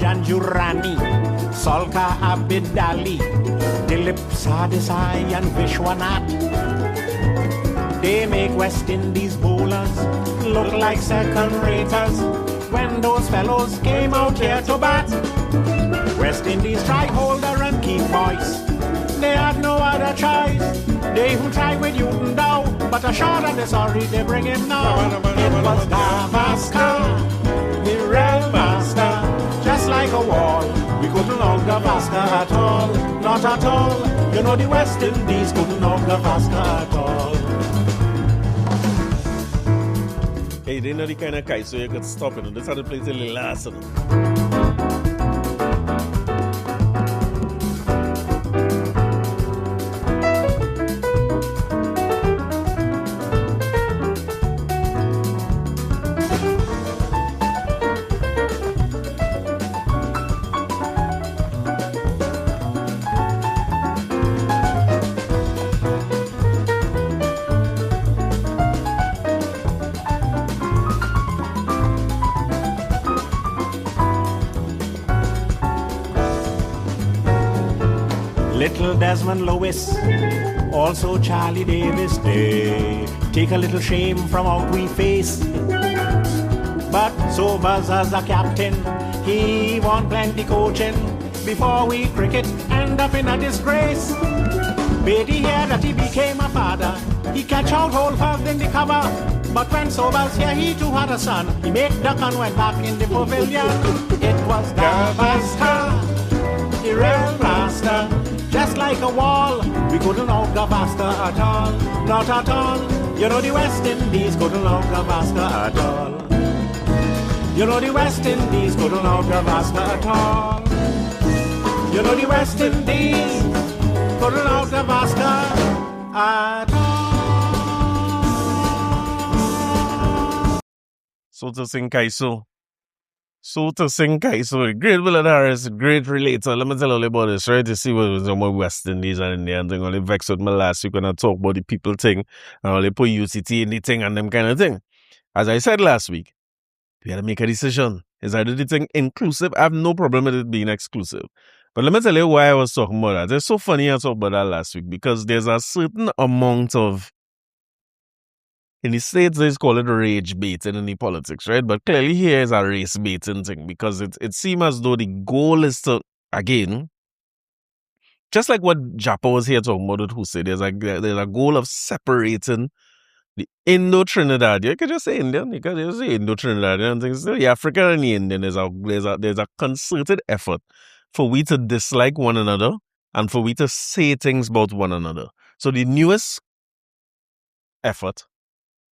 Janjurani, Solka Abidali, Dilip Sadesai and Vishwanath. They make West Indies bowlers look like second raters when those fellows came out here to bat. West Indies tried holder and keep voice. They had no other choice. They who tried with Newton Dow, but a shot and they're sorry they bring him now. It was Gavaskar, the real master, just like a wall. We couldn't knock Gavaskar at all, not at all. You know the West Indies couldn't knock Gavaskar at all. Hey, they know the kind of kite, so you could stop it. That's how they play till the last one. Little Desmond Lewis, also Charlie Davis, they take a little shame from out we face. But Sobers as a captain, he won plenty coaching before we cricket end up in a disgrace. Beatty here that he became a father, he catch out whole first in the cover. But when Sobers here, he too had a son. He made duck and went back in the pavilion. It was Gavaskar, the real master, just like a wall. We couldn't out Gavaskar at all, not at all. You know the West Indies couldn't out Gavaskar at all. You know the West Indies couldn't out Gavaskar at all. You know the West Indies couldn't out Gavaskar at all. So to sing Kaiso. So to sing Kaiso. Great Will Harris, great relator. Let me tell you all about this, right? You see what was on my West Indies and India and thing. Only vexed with me last week when I talk about the people thing and only put UCT in the thing and them kind of thing. As I said last week, We had to make a decision. Is either the thing inclusive? I have no problem with it being exclusive. But let me tell you why I was talking about that. It's so funny I talked about that last week because there's a certain amount of, in the States, they call it rage baiting in the politics, right? But clearly here is a race baiting thing because it seems as though the goal is to, again, just like what Japa was here talking about, who said there's a goal of separating the Indo-Trinidad. You can just say Indian, you can just say Indo-Trinidadian and things. The African and the Indian, there's a concerted effort for we to dislike one another and for we to say things about one another. So the newest effort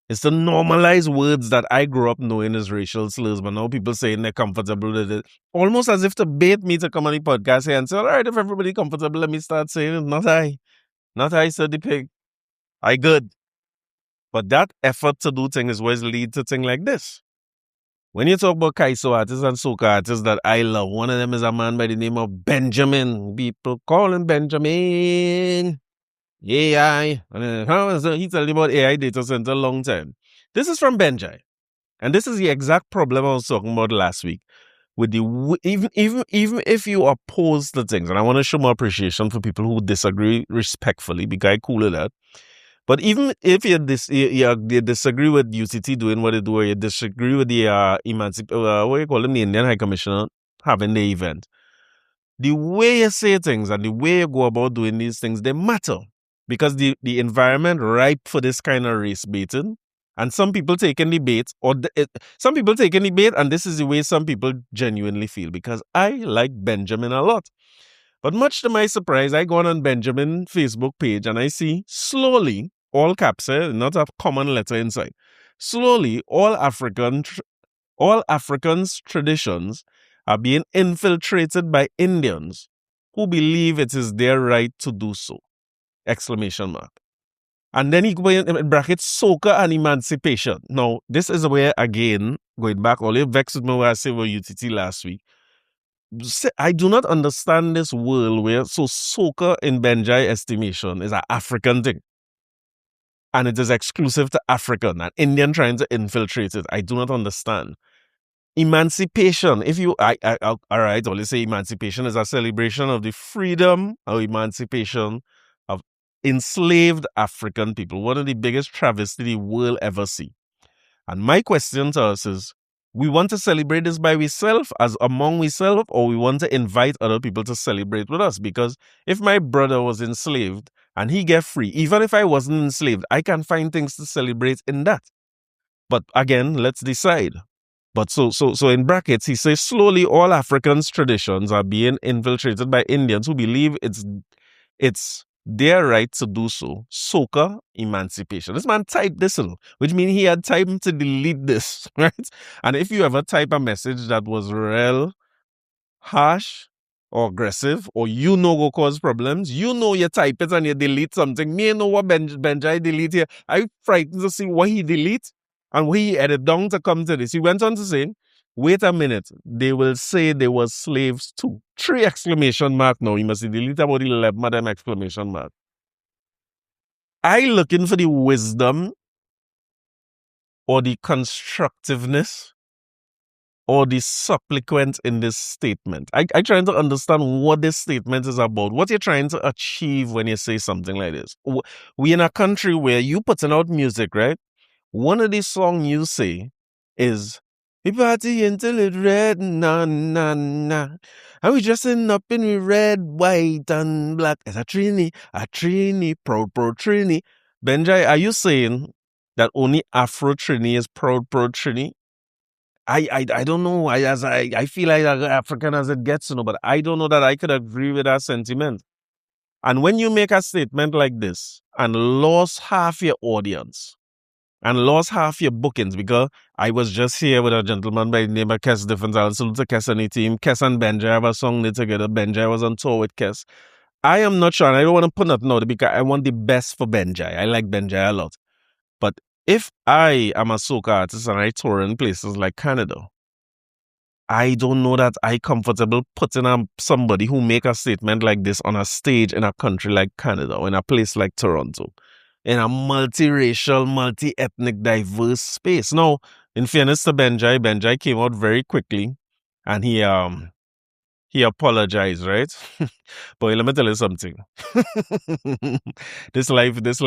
is to normalize words that I grew up knowing as racial slurs, but now people saying they're comfortable with it. Almost as if to bait me to come on the podcast here and say, all right, if everybody comfortable, let me start saying it. Not I, said the pig. I good. But that effort to do things always lead to things like this. When you talk about Calypso artists and Soca artists that I love, one of them is a man by the name of Benjamin. People call him Benjamin. AI. He told me about AI data center a long time. This is from Benjai. And this is the exact problem I was talking about last week. With the even if you oppose the things, and I want to show my appreciation for people who disagree respectfully, because I cool with that. But even if you disagree with UCT doing what they do, or you disagree with the the Indian High Commissioner having the event, the way you say things and the way you go about doing these things, they matter. Because the environment ripe for this kind of race baiting, and some people taking the bait, some people taking the bait, and this is the way some people genuinely feel. Because I like Benjamin a lot. But much to my surprise, I go on Benjamin's Facebook page and I see slowly, all caps, not a common letter inside. Slowly, all Africans' traditions are being infiltrated by Indians who believe it is their right to do so. ! And then he go in brackets, Soca and Emancipation. Now, this is where, again, going back, all you vexed with me where I said about UTT last week. I do not understand this world where Soca in Benjai estimation is an African thing. And it is exclusive to African and Indian trying to infiltrate it. I do not understand. Emancipation, all right, let's say emancipation is a celebration of the freedom or emancipation of enslaved African people. One of the biggest travesty the world ever see. And my question to us is, we want to celebrate this by ourselves, as among ourselves, or we want to invite other people to celebrate with us? Because if my brother was enslaved and he get free, even if I wasn't enslaved, I can find things to celebrate in that. But again, let's decide. But so in brackets, he says slowly all Africans' traditions are being infiltrated by Indians who believe it's their right to do so. Soca emancipation. This man typed this, which means he had time to delete this, right? And if you ever type a message that was real harsh or aggressive, or go cause problems, you type it and you delete something. Me know what Benjai delete here. I'm frightened to see what he delete and what he added down to come to this. He went on to say, wait a minute, they will say they were slaves too. 3 exclamation mark now. You must delete about 11 of them exclamation mark. I looking for the wisdom or the constructiveness or the supplequent in this statement. I trying to understand what this statement is about. What you're trying to achieve when you say something like this. We in a country where you putting out music, right? One of the songs you say is, we party until it red, na, na, na. And we dressing up in red, white, and black. As a Trini, proud Trini. Benjai, are you saying that only Afro Trini is proud Trini? I don't know. I feel like African as it gets, but I don't know that I could agree with that sentiment. And when you make a statement like this and lost half your audience, and lost half your bookings, because I was just here with a gentleman by the name of Kes Difference. I'll salute to Kes and the team. Kes and Benjai have a song together. Benjai was on tour with Kes. I am not sure, and I don't want to put nothing out because I want the best for Benjai. I like Benjai a lot. But if I am a soca artist and I tour in places like Canada, I don't know that I comfortable putting somebody who make a statement like this on a stage in a country like Canada or in a place like Toronto, in a multiracial, multi-ethnic, diverse space. Now, In fairness to Benjai came out very quickly, and he apologized, right? Boy, let me tell you something. This life is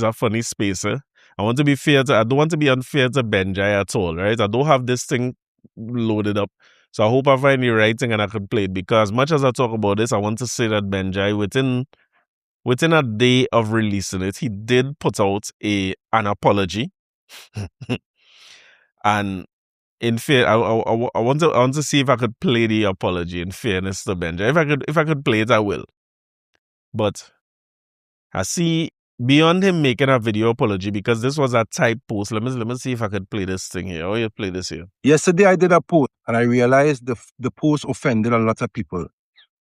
a funny space. Eh? I don't want to be unfair to Benjai at all, right? I don't have this thing loaded up. So I hope I find the right thing and I can play it, because much as I talk about this, I want to say that Benjai, within a day of releasing it, he did put out an apology. And in fair, I want to see if I could play the apology. In fairness to Benjai, if I could play it, I will. But I see beyond him making a video apology, because this was a type post. Let me see if I could play this thing here. Oh, you play this here. Yesterday I did a post and I realized the post offended a lot of people.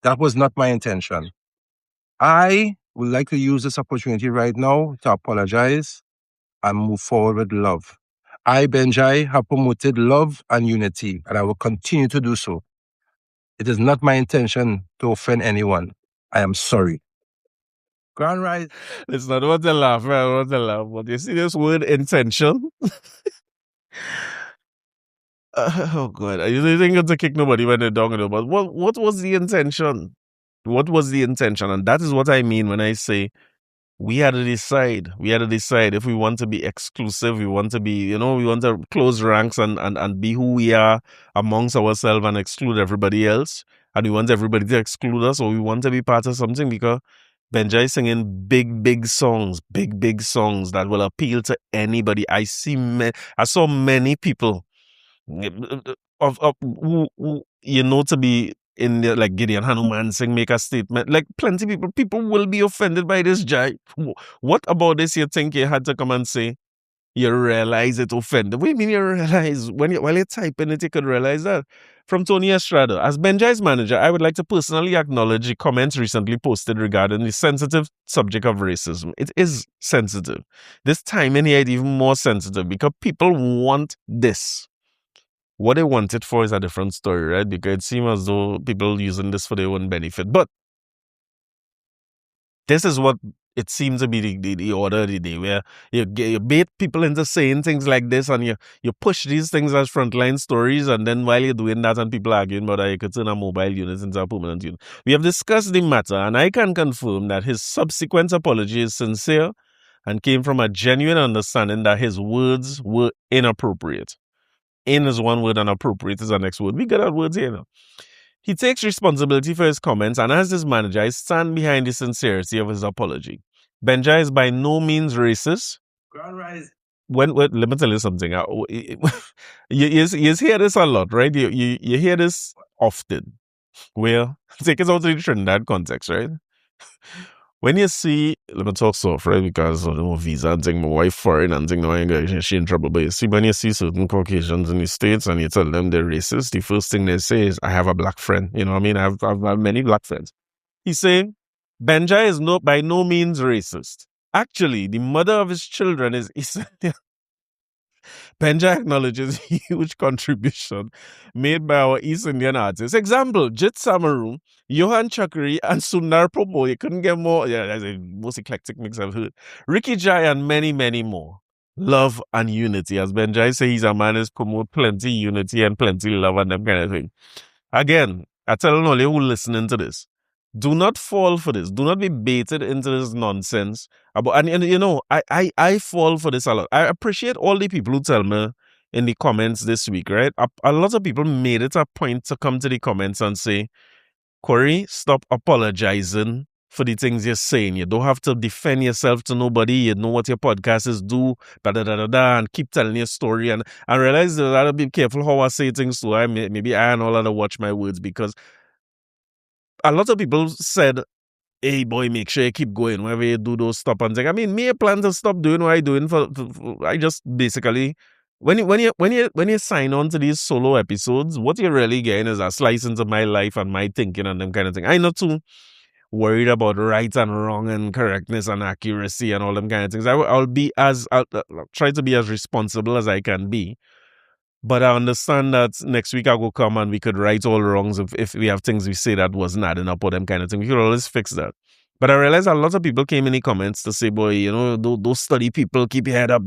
That was not my intention. I would like to use this opportunity right now to apologize and move forward with love. I, Benjai, have promoted love and unity, and I will continue to do so. It is not my intention to offend anyone. I am sorry. Grand Rise. It's not what to laugh, man. I don't want to laugh. But you see this word intention? Oh, God. You didn't get to kick nobody when they're down, but what was the intention? What was the intention? And that is what I mean when I say we had to decide. We had to decide if we want to be exclusive, we want to be, we want to close ranks and be who we are amongst ourselves and exclude everybody else. And we want everybody to exclude us, or we want to be part of something, because Benjai is singing big songs that will appeal to anybody. I saw many people who to be in there, like Gideon Hanuman sing, make a statement. Like plenty people will be offended by this Jai. What about this you think you had to come and say? You realize it offended. What do you mean you realize? While you're typing it, you could realize that. From Tony Estrada. As Benjai's manager, I would like to personally acknowledge the comments recently posted regarding the sensitive subject of racism. It is sensitive. This time in here, it's even more sensitive, because people want this. What they want it for is a different story, right? Because it seems as though people using this for their own benefit. But this is what it seems to be the order of the day, where you bait people into saying things like this, and you push these things as frontline stories, and then while you're doing that and people arguing about that, you could turn a mobile unit into a permanent unit. We have discussed the matter, and I can confirm that his subsequent apology is sincere and came from a genuine understanding that his words were inappropriate. In is one word and appropriate is the next word. We got our words here now. He takes responsibility for his comments, and as his manager, I stand behind the sincerity of his apology. Benjai is by no means racist. Grand Rise. Let me tell you something. You hear this a lot, right? You hear this often. Well, take it out to the Trinidad context, right? When you see, let me talk soft, right? Because of the visa and thing, my wife foreign and thing, no, she in trouble. But you see, when you see certain Caucasians in the States and you tell them they're racist, the first thing they say is, I have a black friend. You know what I mean? I have many black friends. He's saying, Benjai is by no means racist. Actually, the mother of his children is East Indian. Benjai acknowledges huge contribution made by our East Indian artists. Example, Jit Samaru, Johan Chakri, and Sundar Prabhu. You couldn't get more. Yeah, that's the most eclectic mix I've heard. Ricky Jai and many, many more. Love and unity. As Benjai says, he's a man who's promote plenty unity and plenty love and them kind of thing. Again, I tell all you who listening to this, do not fall for this. Do not be baited into this nonsense. I fall for this a lot. I appreciate all the people who tell me in the comments this week, right? A lot of people made it a point to come to the comments and say, Corie, stop apologizing for the things you're saying. You don't have to defend yourself to nobody. You know what your podcast is do, and keep telling your story. And I realize that I gotta be careful how I say things too. Maybe I and all other watch my words, because a lot of people said, hey boy, make sure you keep going whenever you do those stop and things. I mean, me, I plan to stop doing what I doing for I just basically, when you sign on to these solo episodes, what you're really getting is a slice into my life and my thinking and them kind of thing. I'm not too worried about right and wrong and correctness and accuracy and all them kind of things. I'll try to be as responsible as I can be. But I understand that next week I will come and we could right all wrongs if we have things we say that wasn't adding up or them kind of thing. We could always fix that. But I realized a lot of people came in the comments to say, boy, those study people, keep your head up,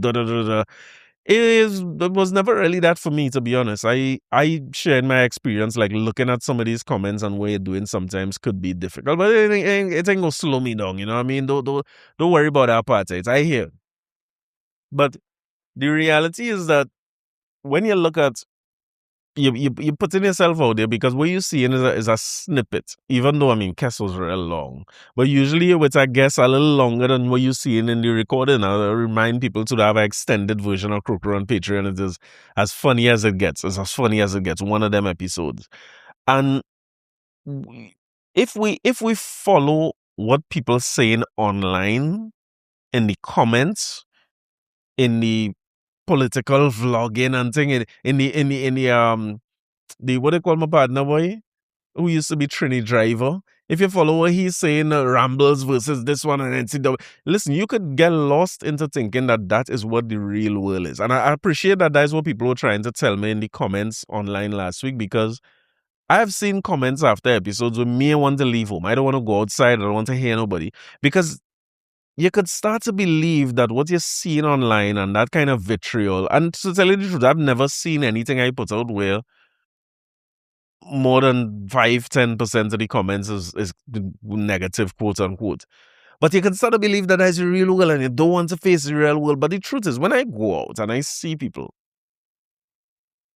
It was never really that for me, to be honest. I shared my experience, like looking at some of these comments and what you're doing sometimes could be difficult, but it ain't gonna slow me down, you know what I mean? Don't worry about that part. I hear. But the reality is that when you look at you putting yourself out there, because what you're seeing is a snippet, even though, I mean, Kessel's real long. But usually with a guest a little longer than what you're seeing in the recording. I'll remind people to have an extended version of Croker on Patreon. It is as funny as it gets. It's as funny as it gets, one of them episodes. And if we follow what people saying online, in the comments, in the political vlogging and thing, in the what they call my partner boy, who used to be Trini driver. If you follow what he's saying, Rambles versus this one and NCW, listen, you could get lost into thinking that is what the real world is. And I appreciate that is what people were trying to tell me in the comments online last week, because I've seen comments after episodes where me want to leave home. I don't want to go outside. I don't want to hear nobody, because you could start to believe that what you're seeing online and that kind of vitriol, and to tell you the truth, I've never seen anything I put out where more than 5-10% of the comments is negative, quote unquote. But you can start to believe that is the real world and you don't want to face the real world. But the truth is, when I go out and I see people,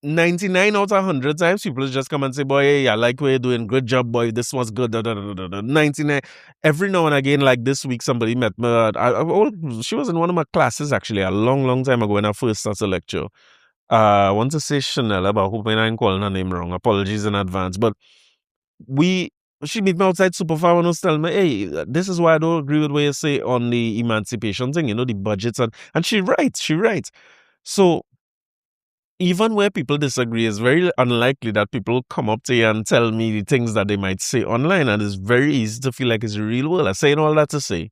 99 out of 100 times people just come and say, boy, hey, I like what you're doing. Good job, boy. This was good. 99. Every now and again, like this week, somebody met me. She was in one of my classes, actually, a long, long time ago when I first started a lecture. I want to say Chanel, but I hope I'm calling her name wrong. Apologies in advance. But she meet me outside Superfar and was telling me, hey, this is why I don't agree with what you say on the emancipation thing, you know, the budgets. And she writes. So even where people disagree, it's very unlikely that people come up to you and tell me the things that they might say online. And it's very easy to feel like it's the real world. I'm saying all that to say,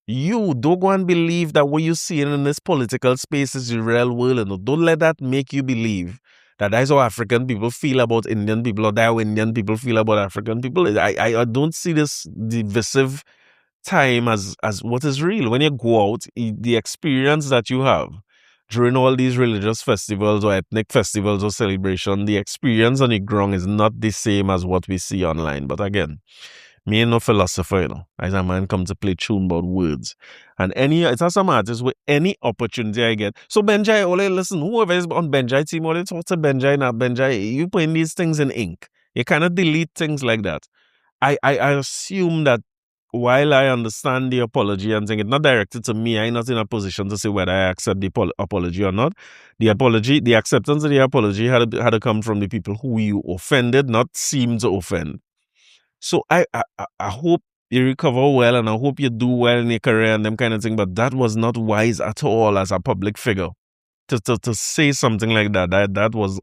you don't go and believe that what you're seeing in this political space is the real world. And don't let that make you believe that that's how African people feel about Indian people, or that how Indian people feel about African people. I don't see this divisive time as what is real. When you go out, the experience that you have during all these religious festivals or ethnic festivals or celebration, the experience on the ground is not the same as what we see online. But again, me ain't no philosopher, you know. As a man come to play tune about words. And it's has some artists with any opportunity I get. So Benjai, listen, whoever is on Benjai team, talk to Benjai, now Benjai, you putting these things in ink. You cannot delete things like that. I assume that while I understand the apology and think it's not directed to me, I'm not in a position to say whether I accept the apology or not. The acceptance of the apology had to come from the people who you offended, not seem to offend. So I hope you recover well, and I hope you do well in your career and them kind of thing. But that was not wise at all as a public figure to say something like that. That was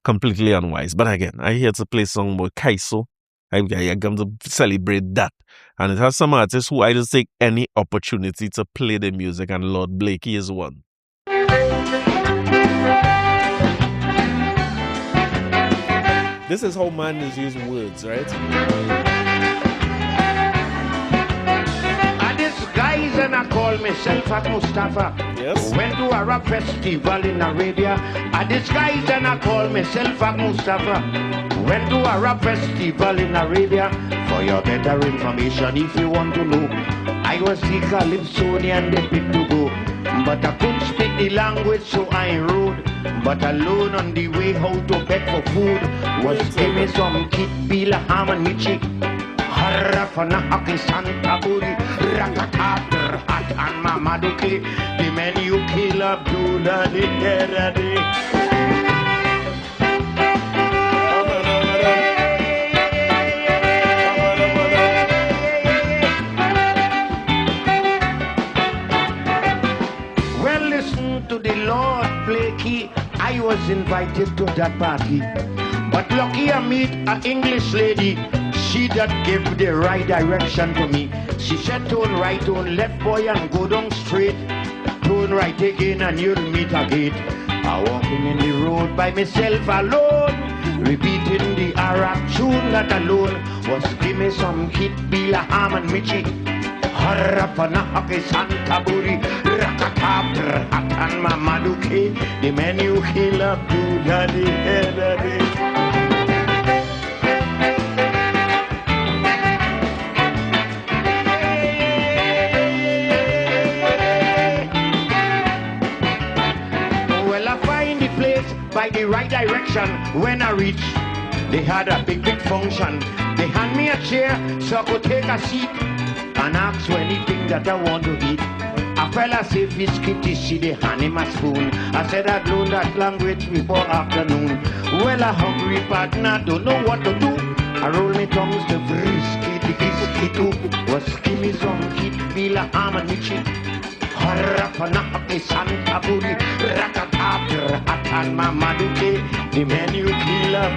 completely unwise. But again, I here to play a song about Calypso. I come to celebrate that. And it has some artists who I just take any opportunity to play their music, and Lord Blakie is one. This is how man is use words, right? I disguise and I call myself a Mustafa. Yes. Went to a rap festival in Arabia. I disguise and I call myself a Mustafa. Went to a rap festival in Arabia. For your better information, if you want to know, I was the calypsonian, the big to go. But I couldn't speak the language, so I rode. But alone on the way how to beg for food was give me some kit, bila, ham and michi. Harafana haki santa buri, rakata, hat and mamaduki. The man you kill Abdullah, the terror. To the Lord Blakie, I was invited to that party. But lucky I meet an English lady. She that gave the right direction to me. She said turn right, turn left, boy, and go down straight. Turn right again and you'll meet a gate. I walking in the road by myself alone, repeating the Arab tune that alone was give me some hit, bila, ham and michi. Harapanahake Santa Buri, Rakatabr, Hatan Mamaduke, the menu killer, do daddy. By the right direction. When I reach, they had a big function. They hand me a chair so I could take a seat and ask for anything that I want to eat. A fella say fish kitty, see they hand him a spoon. I said I'd learned that language before afternoon. Well, a hungry partner don't know what to do. I roll me tongues to frisky, the too. Was give me some kid, feel a arm and me cheek. Harapanahake Santa Buri, Rakatabr, Hatan Mamaduke, the menu killer,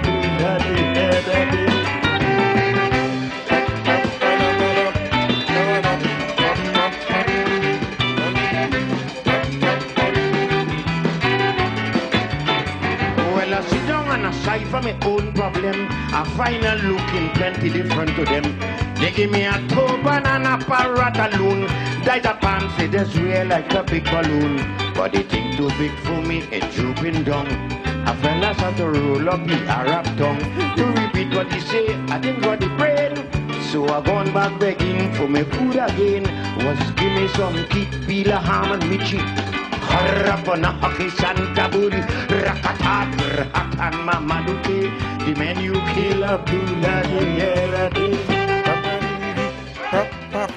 well, I sit down and aside from my own problem, I find a looking plenty different to them. They give me a turban and a parrot-a-loon. Died a fancy, this real like a big balloon. But the thing too big for me, it's drooping down. A fella had to roll up the Arab tongue. To repeat what he say, I didn't got the brain. So I gone back begging for my food again. Was give me some kit, peel a ham and michi. Harapanahake Santa Buri, Rakatabr, Hatan Mamaduke, the menu killer,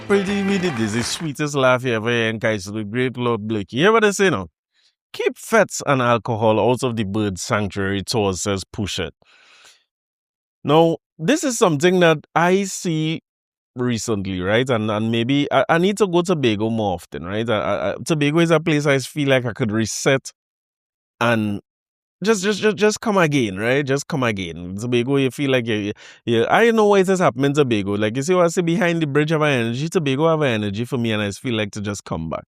Pretty this is the sweetest laugh you ever hear in guys with great Lord Blake. You hear what they say now? Keep fetes and alcohol out of the bird sanctuary tours, says Push It. Now, this is something that I see recently, right? And maybe I need to go to Tobago more often, right? Tobago is a place I feel like I could reset and just come again, right? Just come again. Tobago, you feel like I know why it has happened in Tobago. Like you see what I say, behind the bridge of our energy, Tobago have energy for me, and I just feel like to just come back.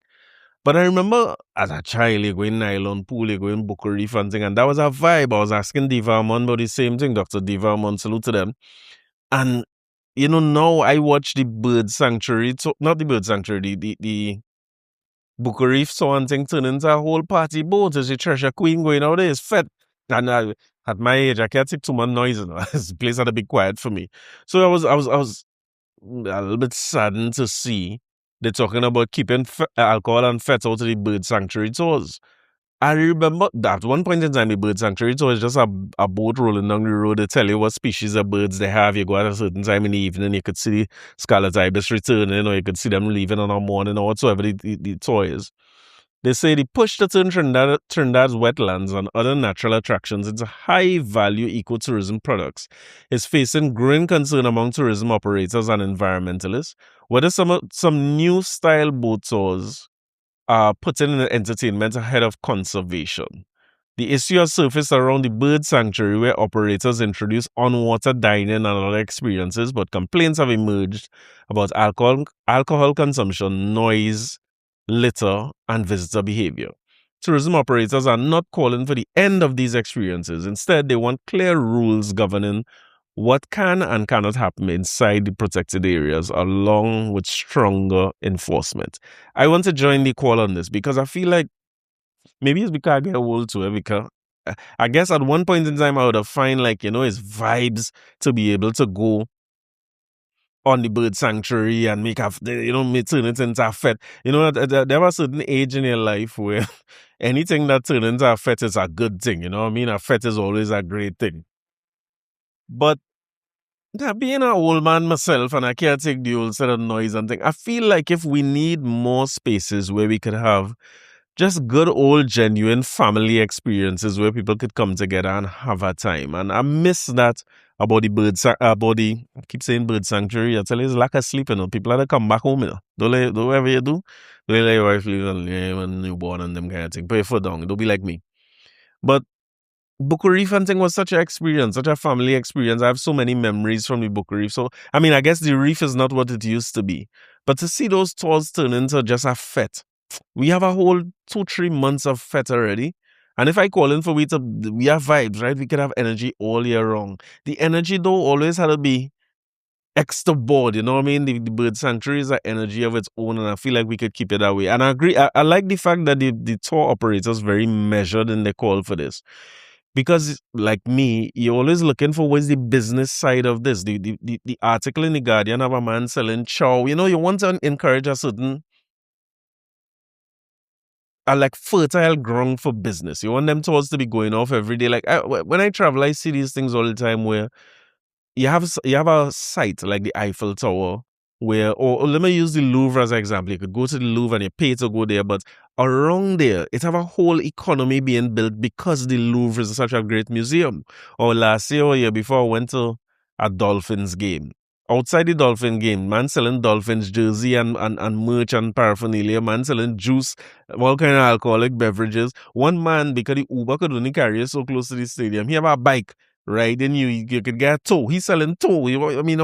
But I remember as a child, you go in Nylon Pool, you go in Bucko Reef and thing, and that was a vibe. I was asking Diva Amon about the same thing, Dr. Diva Amon, salute to them. And you know, now I watch the bird sanctuary, so not the bird sanctuary, the Bucko Reef so and thing turn into a whole party boat as a treasure queen going out there. It's fed. And at my age, I can't take too much noise. You know? This place had to be quiet for me. So I was a little bit saddened to see they're talking about keeping alcohol and fetes out of the bird sanctuary tours. I remember that one point in time, the bird sanctuary tour is just a boat rolling down the road. They tell you what species of birds they have. You go at a certain time in the evening, you could see the scarlet ibis returning, or you could see them leaving on a morning, or whatsoever the tour is. They say the push to turn Trinidad's wetlands and other natural attractions into high-value ecotourism products is facing growing concern among tourism operators and environmentalists, whether some new style boat tours are putting in entertainment ahead of conservation. The issue has surfaced around the bird sanctuary where operators introduce on-water dining and other experiences, but complaints have emerged about alcohol consumption, noise, litter, and visitor behavior. Tourism operators are not calling for the end of these experiences. Instead, they want clear rules governing what can and cannot happen inside the protected areas, along with stronger enforcement. I want to join the call on this because I feel like maybe it's because I get old too, because I guess at one point in time I would have find like, it's vibes to be able to go on the bird sanctuary and make turn it into a fete. There was a certain age in your life where anything that turns into a fete is a good thing. You know what I mean? A fete is always a great thing. But being an old man myself, and I can't take the old set of noise and thing, I feel like if we need more spaces where we could have just good old genuine family experiences where people could come together and have a time. And I miss that about the I keep saying bird sanctuary. I tell you, it's lack of sleep, People have to come back home, Don't whatever you do. Don't let your wife leave and newborn and them kind of thing. Put your foot down. Don't be like me. But Bucko Reef and thing was such an experience, such a family experience. I have so many memories from the Bucko Reef. So, I guess the reef is not what it used to be. But to see those tours turn into just a fete, we have a whole 2-3 months of fete already. And if I call in for we have vibes, right? We could have energy all year round. The energy, though, always had to be extra board, you know what I mean? The bird sanctuary is an energy of its own, and I feel like we could keep it that way. And I agree. I like the fact that the tour operators very measured in their call for this. Because, like me, you're always looking for what's the business side of this. The article in The Guardian of a man selling chow. You know, you want to encourage a certain like fertile ground for business. You want them towards to be going off every day. Like when I travel, I see these things all the time where you have a site like the Eiffel Tower where, or let me use the Louvre as an example. You could go to the Louvre and you pay to go there, but around there, it have a whole economy being built because the Louvre is such a great museum. Or last year or year before, I went to a Dolphins game. Outside the Dolphin game, man selling Dolphins jersey and merch and paraphernalia, man selling juice, all kind of alcoholic beverages. One man, because the Uber could only carry you so close to the stadium, he have a bike, right? Then you could get a tow. He's selling tow. I mean,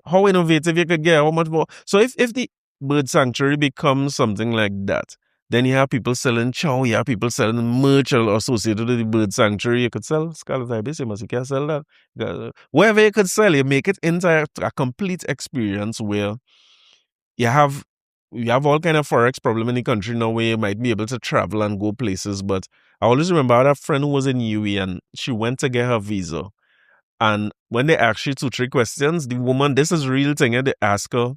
how innovative you could get, how much more. So if the bird sanctuary becomes something like that, then you have people selling chow, you have people selling merch associated with the bird sanctuary. You could sell Scarlet Ibis, you can sell that. Wherever you could sell, you make it into a complete experience where you have all kind of forex problem in the country now where you might be able to travel and go places. But I always remember I had a friend who was in UE and she went to get her visa. And when they asked you 2-3 questions, the woman, this is real thing, they ask her,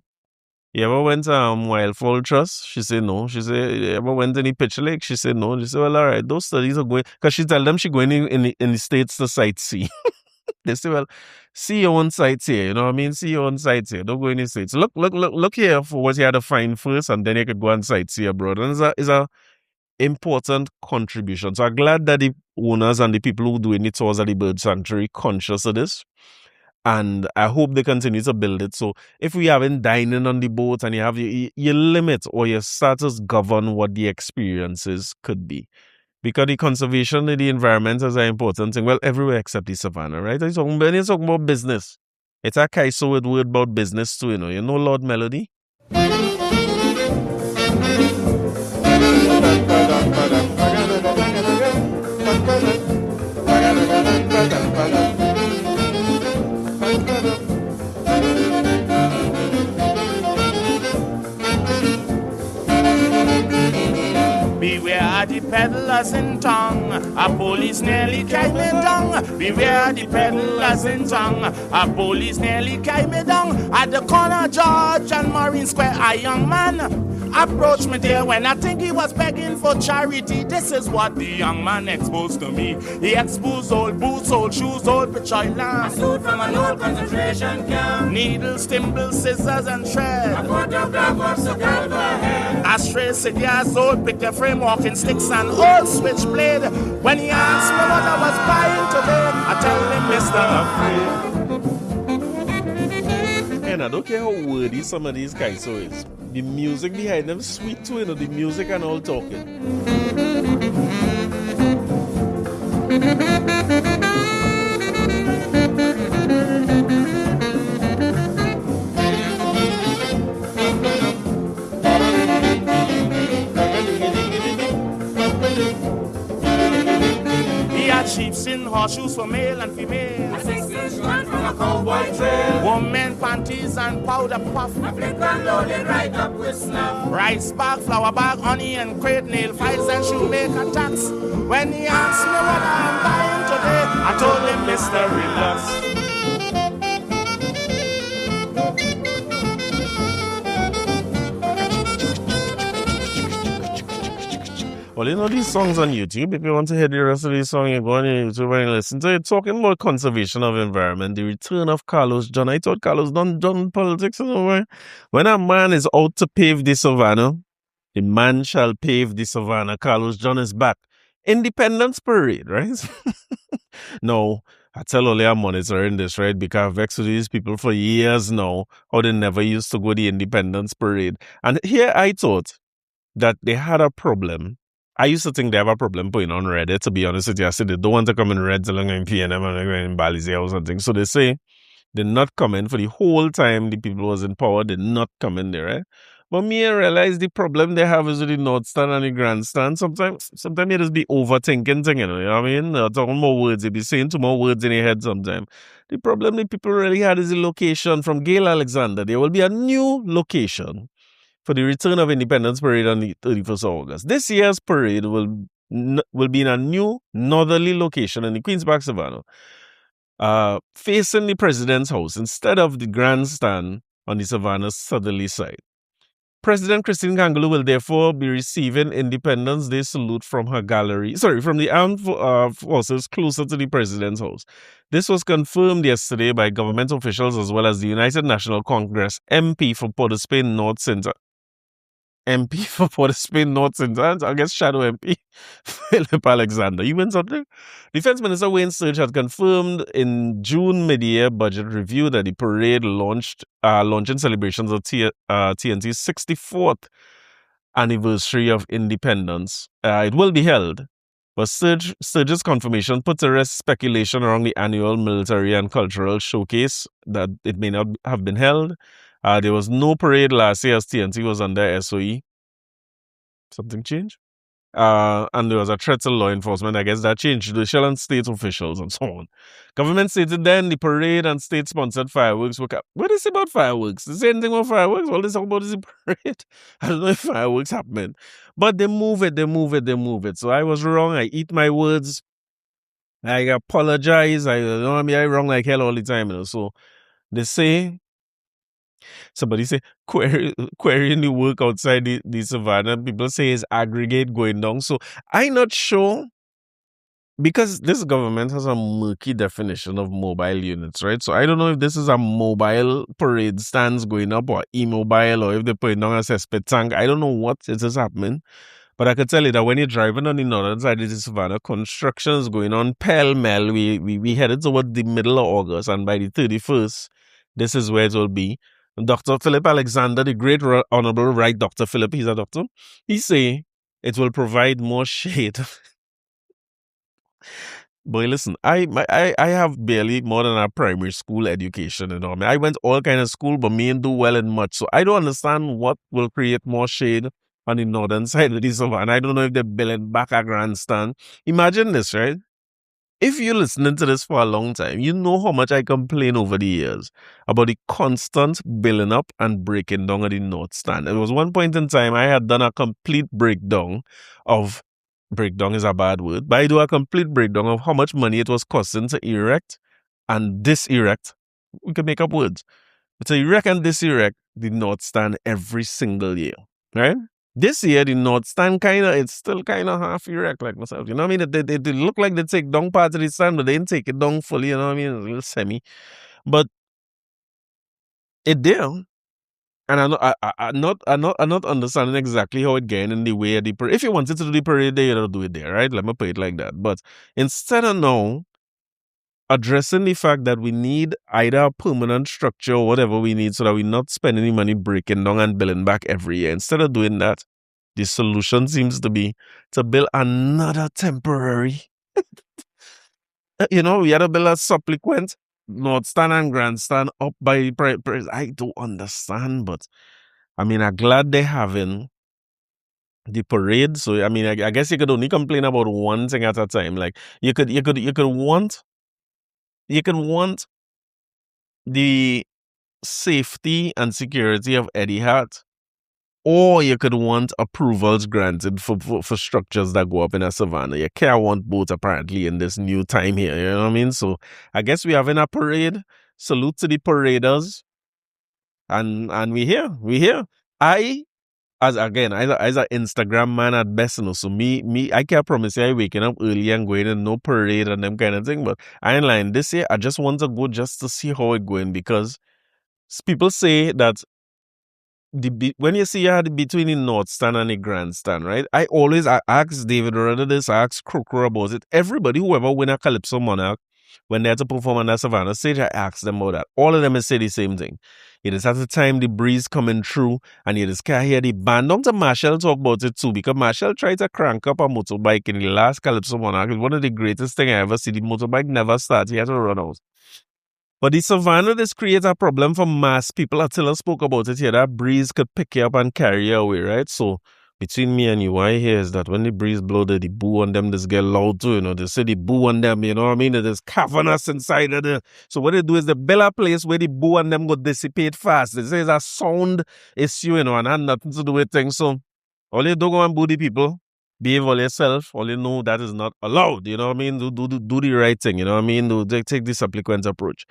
you ever went to Wildfall Trust? She said no. She said, you ever went to any Pitcher Lake? She said no. She said, well, all right, those studies are going, because she tell them she going in the States to sightsee. They say, well, see your own sites here, you know what I mean? See your own sites here. Don't go in the States. Look here for what you had to find first, and then you could go and sightsee abroad. And it's a important contribution. So I'm glad that the owners and the people who doing the tours at the bird sanctuary conscious of this. And I hope they continue to build it. So if we haven't dining on the boat and you have your limit or your status govern what the experiences could be. Because the conservation of the environment is an important thing. Well, everywhere except the savannah, right? You're talking about business. It's a Calypso with word about business too, you know. You know Lord Melody? Beware the peddlers in town, a police nearly carry me down. Beware the peddlers in town, a police nearly carry me down. At the corner George and Marine Square, a young man approached me there when I think he was begging for charity. This is what the young man exposed to me. He exposed old boots, old shoes, old petroleum lamps, a suit from an old concentration camp, needles, thimbles, scissors and thread, a photograph of Soca hair, ashtray, cigars, old picture frame, walking sticks and old switchblade. When he asked me what I was buying today, I tell him, Mr. Afraid. And I don't care how wordy some of these guys is. The music behind them sweet too, you know, the music and all talking. Chiefs in horseshoes for male and female, a 6-inch gun from a cowboy trail, women panties and powder puff, a flick and loaded right up with snuff, rice bag, flour bag, honey and crate, nail files and shoemaker tax. When he asked me what I'm buying today, I told him, Mr. Relax. Well, you know these songs on YouTube. If you want to hear the rest of these songs, you go on YouTube and listen to it. Talking about conservation of environment, the return of Carlos John. I thought Carlos done politics somewhere. When a man is out to pave the savannah, the man shall pave the savannah. Carlos John is back. Independence Parade, right? No, Attillah are monitoring this, right? Because I've vexed with these people for years now, how they never used to go to the Independence Parade. And here I thought that they had a problem. I used to think they have a problem putting on Reddit, to be honest with you. I said they don't want to come in Red so long in PNM and in Balizia or something. So they say they're not coming for the whole time the people was in power. They're not coming there, right? But me, I realize the problem they have is with the North Stand and the Grandstand. Sometimes you just be overthinking thing, you know what I mean? Talking more words, you be saying too more words in your head sometimes. The problem the people really had is the location from Gail Alexander. There will be a new location for the return of Independence Parade on the 31st of August. This year's parade will be in a new northerly location in the Queen's Park Savannah, facing the President's house instead of the grandstand on the Savannah's southerly side. President Christine Canboulay will therefore be receiving Independence Day salute from her gallery, from the armed forces closer to the President's house. This was confirmed yesterday by government officials as well as the United National Congress MP for Port of Spain North Center. MP for Port of Spain North Center, I guess Shadow MP, Philip Alexander. You mean something? Defense Minister Wayne Sturge had confirmed in June mid-year budget review that the parade launching celebrations of TNT's 64th anniversary of independence. It will be held, but Sturge's confirmation put to rest speculation around the annual military and cultural showcase that it may not have been held. There was no parade last year as TNT was under SOE. Something changed? And there was a threat to law enforcement. I guess that changed judicial and state officials and so on. Government stated then the parade and state-sponsored fireworks were kept. What is it about fireworks? Is there anything about fireworks? All they talk about is the parade. I don't know if fireworks happened. But they move it. So I was wrong. I eat my words. I apologize. I wrong like hell all the time. You know? So they say, somebody say, querying the work outside the Savannah. People say it's aggregate going down. So I'm not sure, because this government has a murky definition of mobile units, right? So I don't know if this is a mobile parade stands going up or e-mobile, or if they're putting down a cesspit tank. I don't know what is happening. But I could tell you that when you're driving on the northern side of the Savannah, construction is going on pell-mell. We headed toward the middle of August, and by the 31st, this is where it will be. Dr. Philip Alexander, the great honorable right Dr. Philip, he's a doctor, he say it will provide more shade. Boy, listen, I have barely more than a primary school education, you know. I mean, I went all kind of school, but me ain't do well in much. So I don't understand what will create more shade on the northern side of the Savannah. I don't know if they're building back a grandstand. Imagine this, right? If you're listening to this for a long time, you know how much I complain over the years about the constant building up and breaking down of the North Stand. It was one point in time I had done a complete breakdown of, breakdown is a bad word, but I do a complete breakdown of how much money it was costing to erect and diserect. We can make up words. But to erect and diserect the North Stand every single year, right? This year, the North Stand it's still kind of half erect like myself. You know what I mean? They look like they take down part of the stand, but they didn't take it down fully, you know what I mean? It's a little semi. But it did. And I'm not understanding exactly how it getting in the way of the parade. If you wanted to do the parade there, you'll do it there, right? Let me put it like that. But instead of now addressing the fact that we need either a permanent structure or whatever we need so that we're not spending any money breaking down and building back every year. Instead of doing that, the solution seems to be to build another temporary. You know, we had to build a Supplequent, North Stand and Grandstand up by I don't understand, but I mean, I'm glad they're having the parade. So I mean, I guess you could only complain about one thing at a time. Like you could want the safety and security of Eddie Hart, or you could want approvals granted for structures that go up in a Savannah. You can't want both, apparently, in this new time here. You know what I mean? So I guess we're having a parade. Salute to the paraders. And we here. As an Instagram man at best, you know, so me, I can't promise you I waking up early and going and no parade and them kind of thing, but I ain't lying. This year, I just want to go just to see how it going, because people say that when you see between the North Stand and the Grandstand, right? I ask David Rudder this, I ask Croker about it. Everybody, whoever win a Calypso Monarch, when they had to perform on that Savannah stage, I asked them about that. All of them say the same thing. It is at the time the breeze coming through and you just can't hear the band. Dr. Marshall talk about it too, because Marshall tried to crank up a motorbike in the last Calypso Monarch. It's one of the greatest things I ever see. The motorbike never starts. He had to run out. But the savannah, this creates a problem for mass people. Attillah spoke about it here. That breeze could pick you up and carry you away, right? So between me and you, what I hear is that when the breeze blow, the boo on them, this get loud too, you know. They say the boo on them, you know what I mean? There's cavernous inside of the... So what they do is they build a place where the boo on them go dissipate fast. They say it's a sound issue, you know, and had nothing to do with things. So all you do go and boo the people, behave all yourself, all you know that is not allowed, you know what I mean? Do the right thing, you know what I mean? Take the Supplequent approach.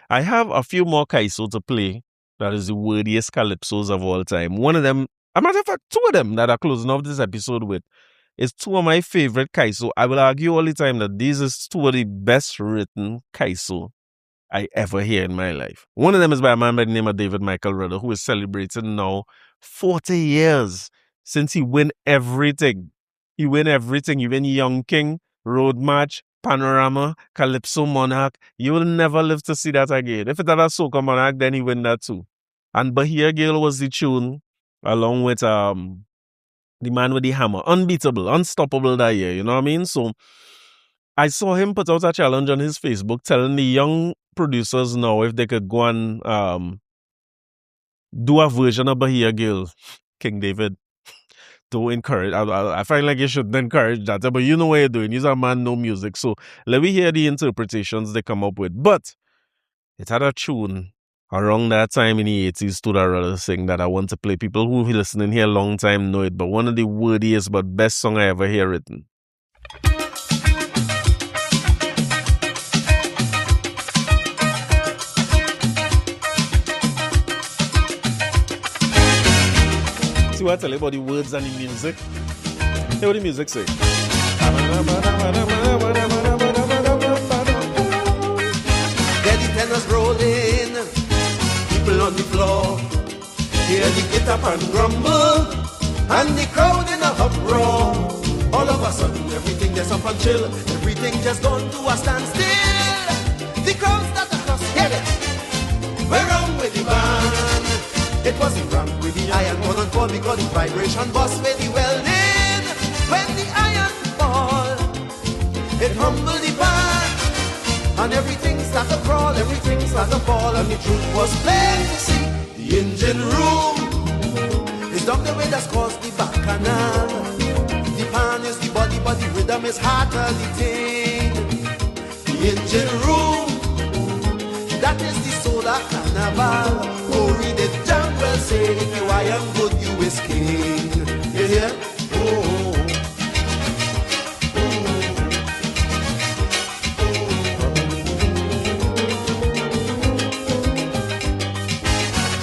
I have a few more Calypso to play. That is the wordiest Calypsos of all time. One of them, a matter of fact, two of them that are closing off this episode with is two of my favorite Calypso. I will argue all the time that these is two of the best written Calypso I ever hear in my life. One of them is by a man by the name of David Michael Rudder, who is celebrating now 40 years since he win everything. He win everything. He win Young King, Road March, Panorama, Calypso Monarch. You will never live to see that again. If it had a Soca Monarch, then he win that too. And Bahia Girl was the tune, along with the man with the hammer. Unbeatable, unstoppable that year, you know what I mean? So I saw him put out a challenge on his Facebook telling the young producers now if they could go and do a version of Bahia Girl, King David. To encourage, I find like you shouldn't encourage that, but you know what you're doing. You're a man, no music. So let me hear the interpretations they come up with. But it had a tune around that time in the 80s to that Rudder sing that I want to play. People who have listening here a long time know it, but one of the wordiest but best song I ever hear written. See what I tell you about the words and the music? Hear what the music say. Get the tenors rolling, people on the floor. Hear the get up and grumble, and the crowd in a uproar. All of a sudden, everything just up and chill. Everything just gone to a standstill. The crowd start to cross, hear it. We're wrong with the band. It wasn't wrong with the iron one and fall because the vibration bust with the welding. When the iron fall, it humbled the band, and everything started to crawl, everything started to fall, and the truth was plain to see. The engine room is down the way that's caused the back canal. The pan is the body, but the rhythm is harder the thing. The engine room, that is the solar carnival. Corie did damn well say, if you I am good, you is king. You hear? Oh.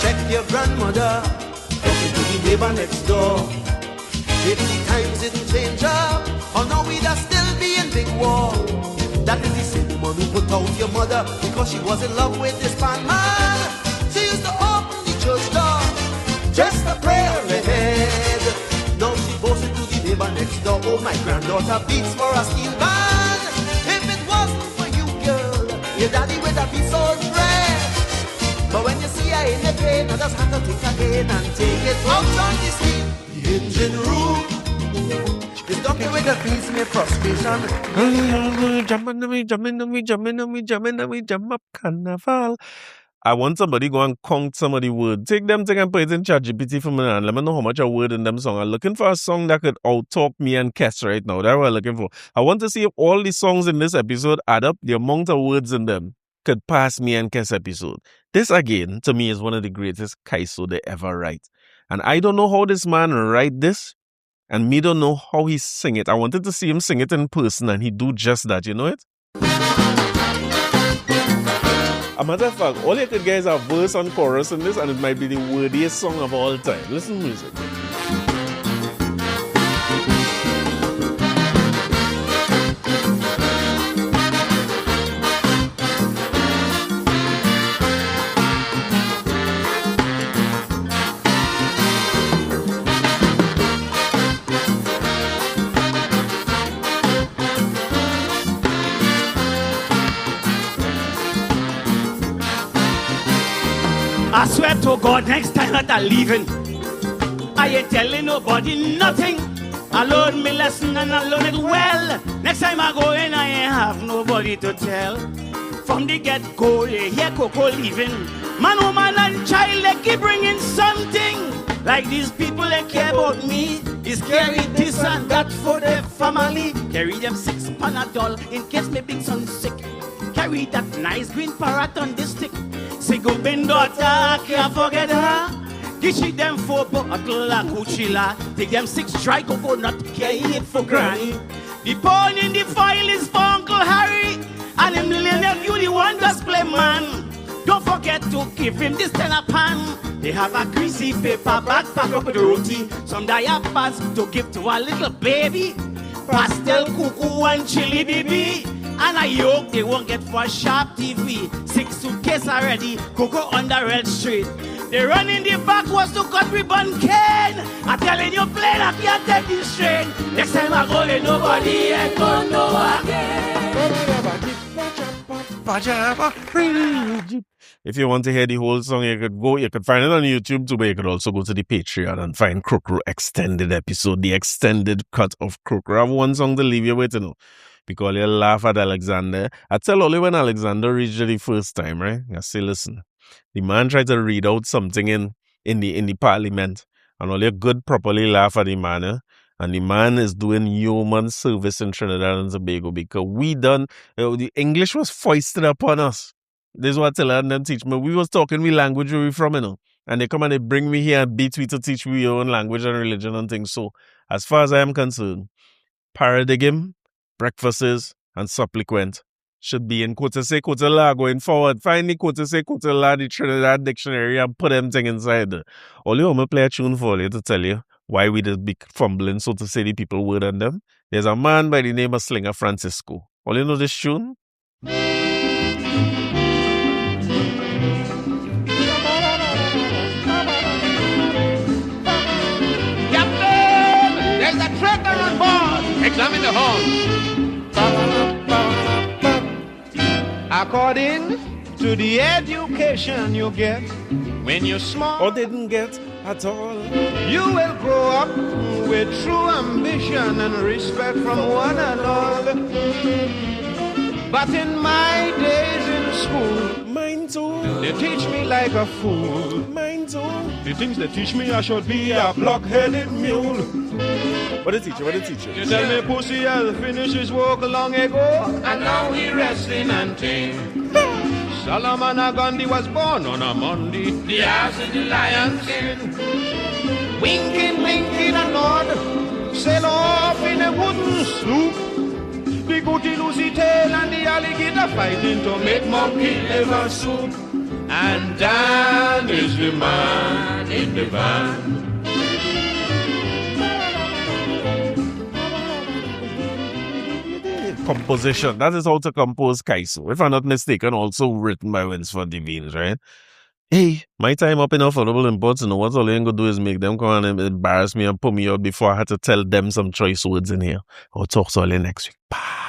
Check your grandmother, talking to the neighbor next door. If the times didn't change up, or now we'd still be in big war. That is the same woman who put out your mother because she was in love with this man. She used to open the church door just to pray ahead. Now she boasts to the neighbor next door. Oh, my granddaughter beats for a steel band. If it wasn't for you, girl, your daddy would have been so stressed. But when you see her in the pain, I just have to think again and take it out on the street. The engine room is talking with the peace, me frustration. Jump up Carnival. I want somebody go and count some of the words. Take them and put it in ChatGPT for me and let me know how much a word in them song. I'm looking for a song that could out-talk me and Kes right now. That's what I'm looking for. I want to see if all the songs in this episode add up, the amount of words in them could pass me and Kes episode. This, again, to me, is one of the greatest Calypso they ever write. And I don't know how this man write this, and me don't know how he sing it. I wanted to see him sing it in person, and he do just that. You know it? A matter of fact, all you could get is a verse and chorus in this, and it might be the wordiest song of all time. Listen to music. I swear to God, next time that I'm leaving, I ain't telling nobody nothing. I learn my lesson and I learn it well. Next time I go in, I ain't have nobody to tell. From the get-go, you hear Coco leaving. Man, woman, and child, they keep bringing something. Like these people, they care about me. Is carry this and that for their family. Carry them 6 Panadol in case my big son sick. Carry that nice green parrot on this stick. Say go bend daughter, can't forget her. Give she them 4 bottle of Cuchilla. Take them 6 dry coconut, carry it for granny. The pawn in the file is for Uncle Harry. And him little nephew, the one just play man. Don't forget to give him this 10 a pan. They have a greasy paper bag packed up with roti. Some diapers to give to a little baby. Pastel, cuckoo and chili baby. And I hope they won't get for a sharp TV. 6 suitcases already, Coco on the red street. They run in the back was to cut ribbon cane. I'm telling you plain, I can't take this straight. Next time I go, there nobody ain't gonna know again. If you want to hear the whole song, you could find it on YouTube too, but you could also go to the Patreon and find Krokro extended episode, the extended cut of Krokro. I have one song to leave you with, because you laugh at Alexander. I tell only when Alexander reached it the first time, right? I say, listen, the man tried to read out something in the parliament, and all you good properly laugh at the man, and the man is doing human service in Trinidad and Tobago because we done, the English was foisted upon us. This is what Attillah and them teach me. We was talking with language where we from, and they come and they bring me here and beat me to teach me your own language and religion and things. So, as far as I am concerned, paradigm, breakfasts, and supplequent should be in Kotase going forward. Find the Kotase, the Trinidad dictionary, and put them thing inside there. All you want me play a tune for you to tell you why we just be fumbling, so to say, the people word on them. There's a man by the name of Slinger Francisco. All you know this tune? There's a traitor on board. Examine the horn. According to the education you get when you're small Or didn't get at all. you will grow up with true ambition and respect from one and all. But in my days in school, Mine too. they teach me like a fool. Mine too. The things they teach me I should be a block-headed mule. What did teacher? You tell me pussy has finished his work long ago, and now he resting and tame. Solomon Gandhi was born on a Monday, the ass of the lion's skin. Winking and nod, sail off in a wooden sloop. The goody Lucy tail and the alligator fighting to make monkey liver soup. And Dan is the man in the van. Composition. That is how to compose Kaiso. If I'm not mistaken, also written by Winsford Devines, right? Hey, my time up in affordable imports, what all I'm going to do is make them come and embarrass me and put me out before I had to tell them some choice words in here. I'll talk to you next week. Bye.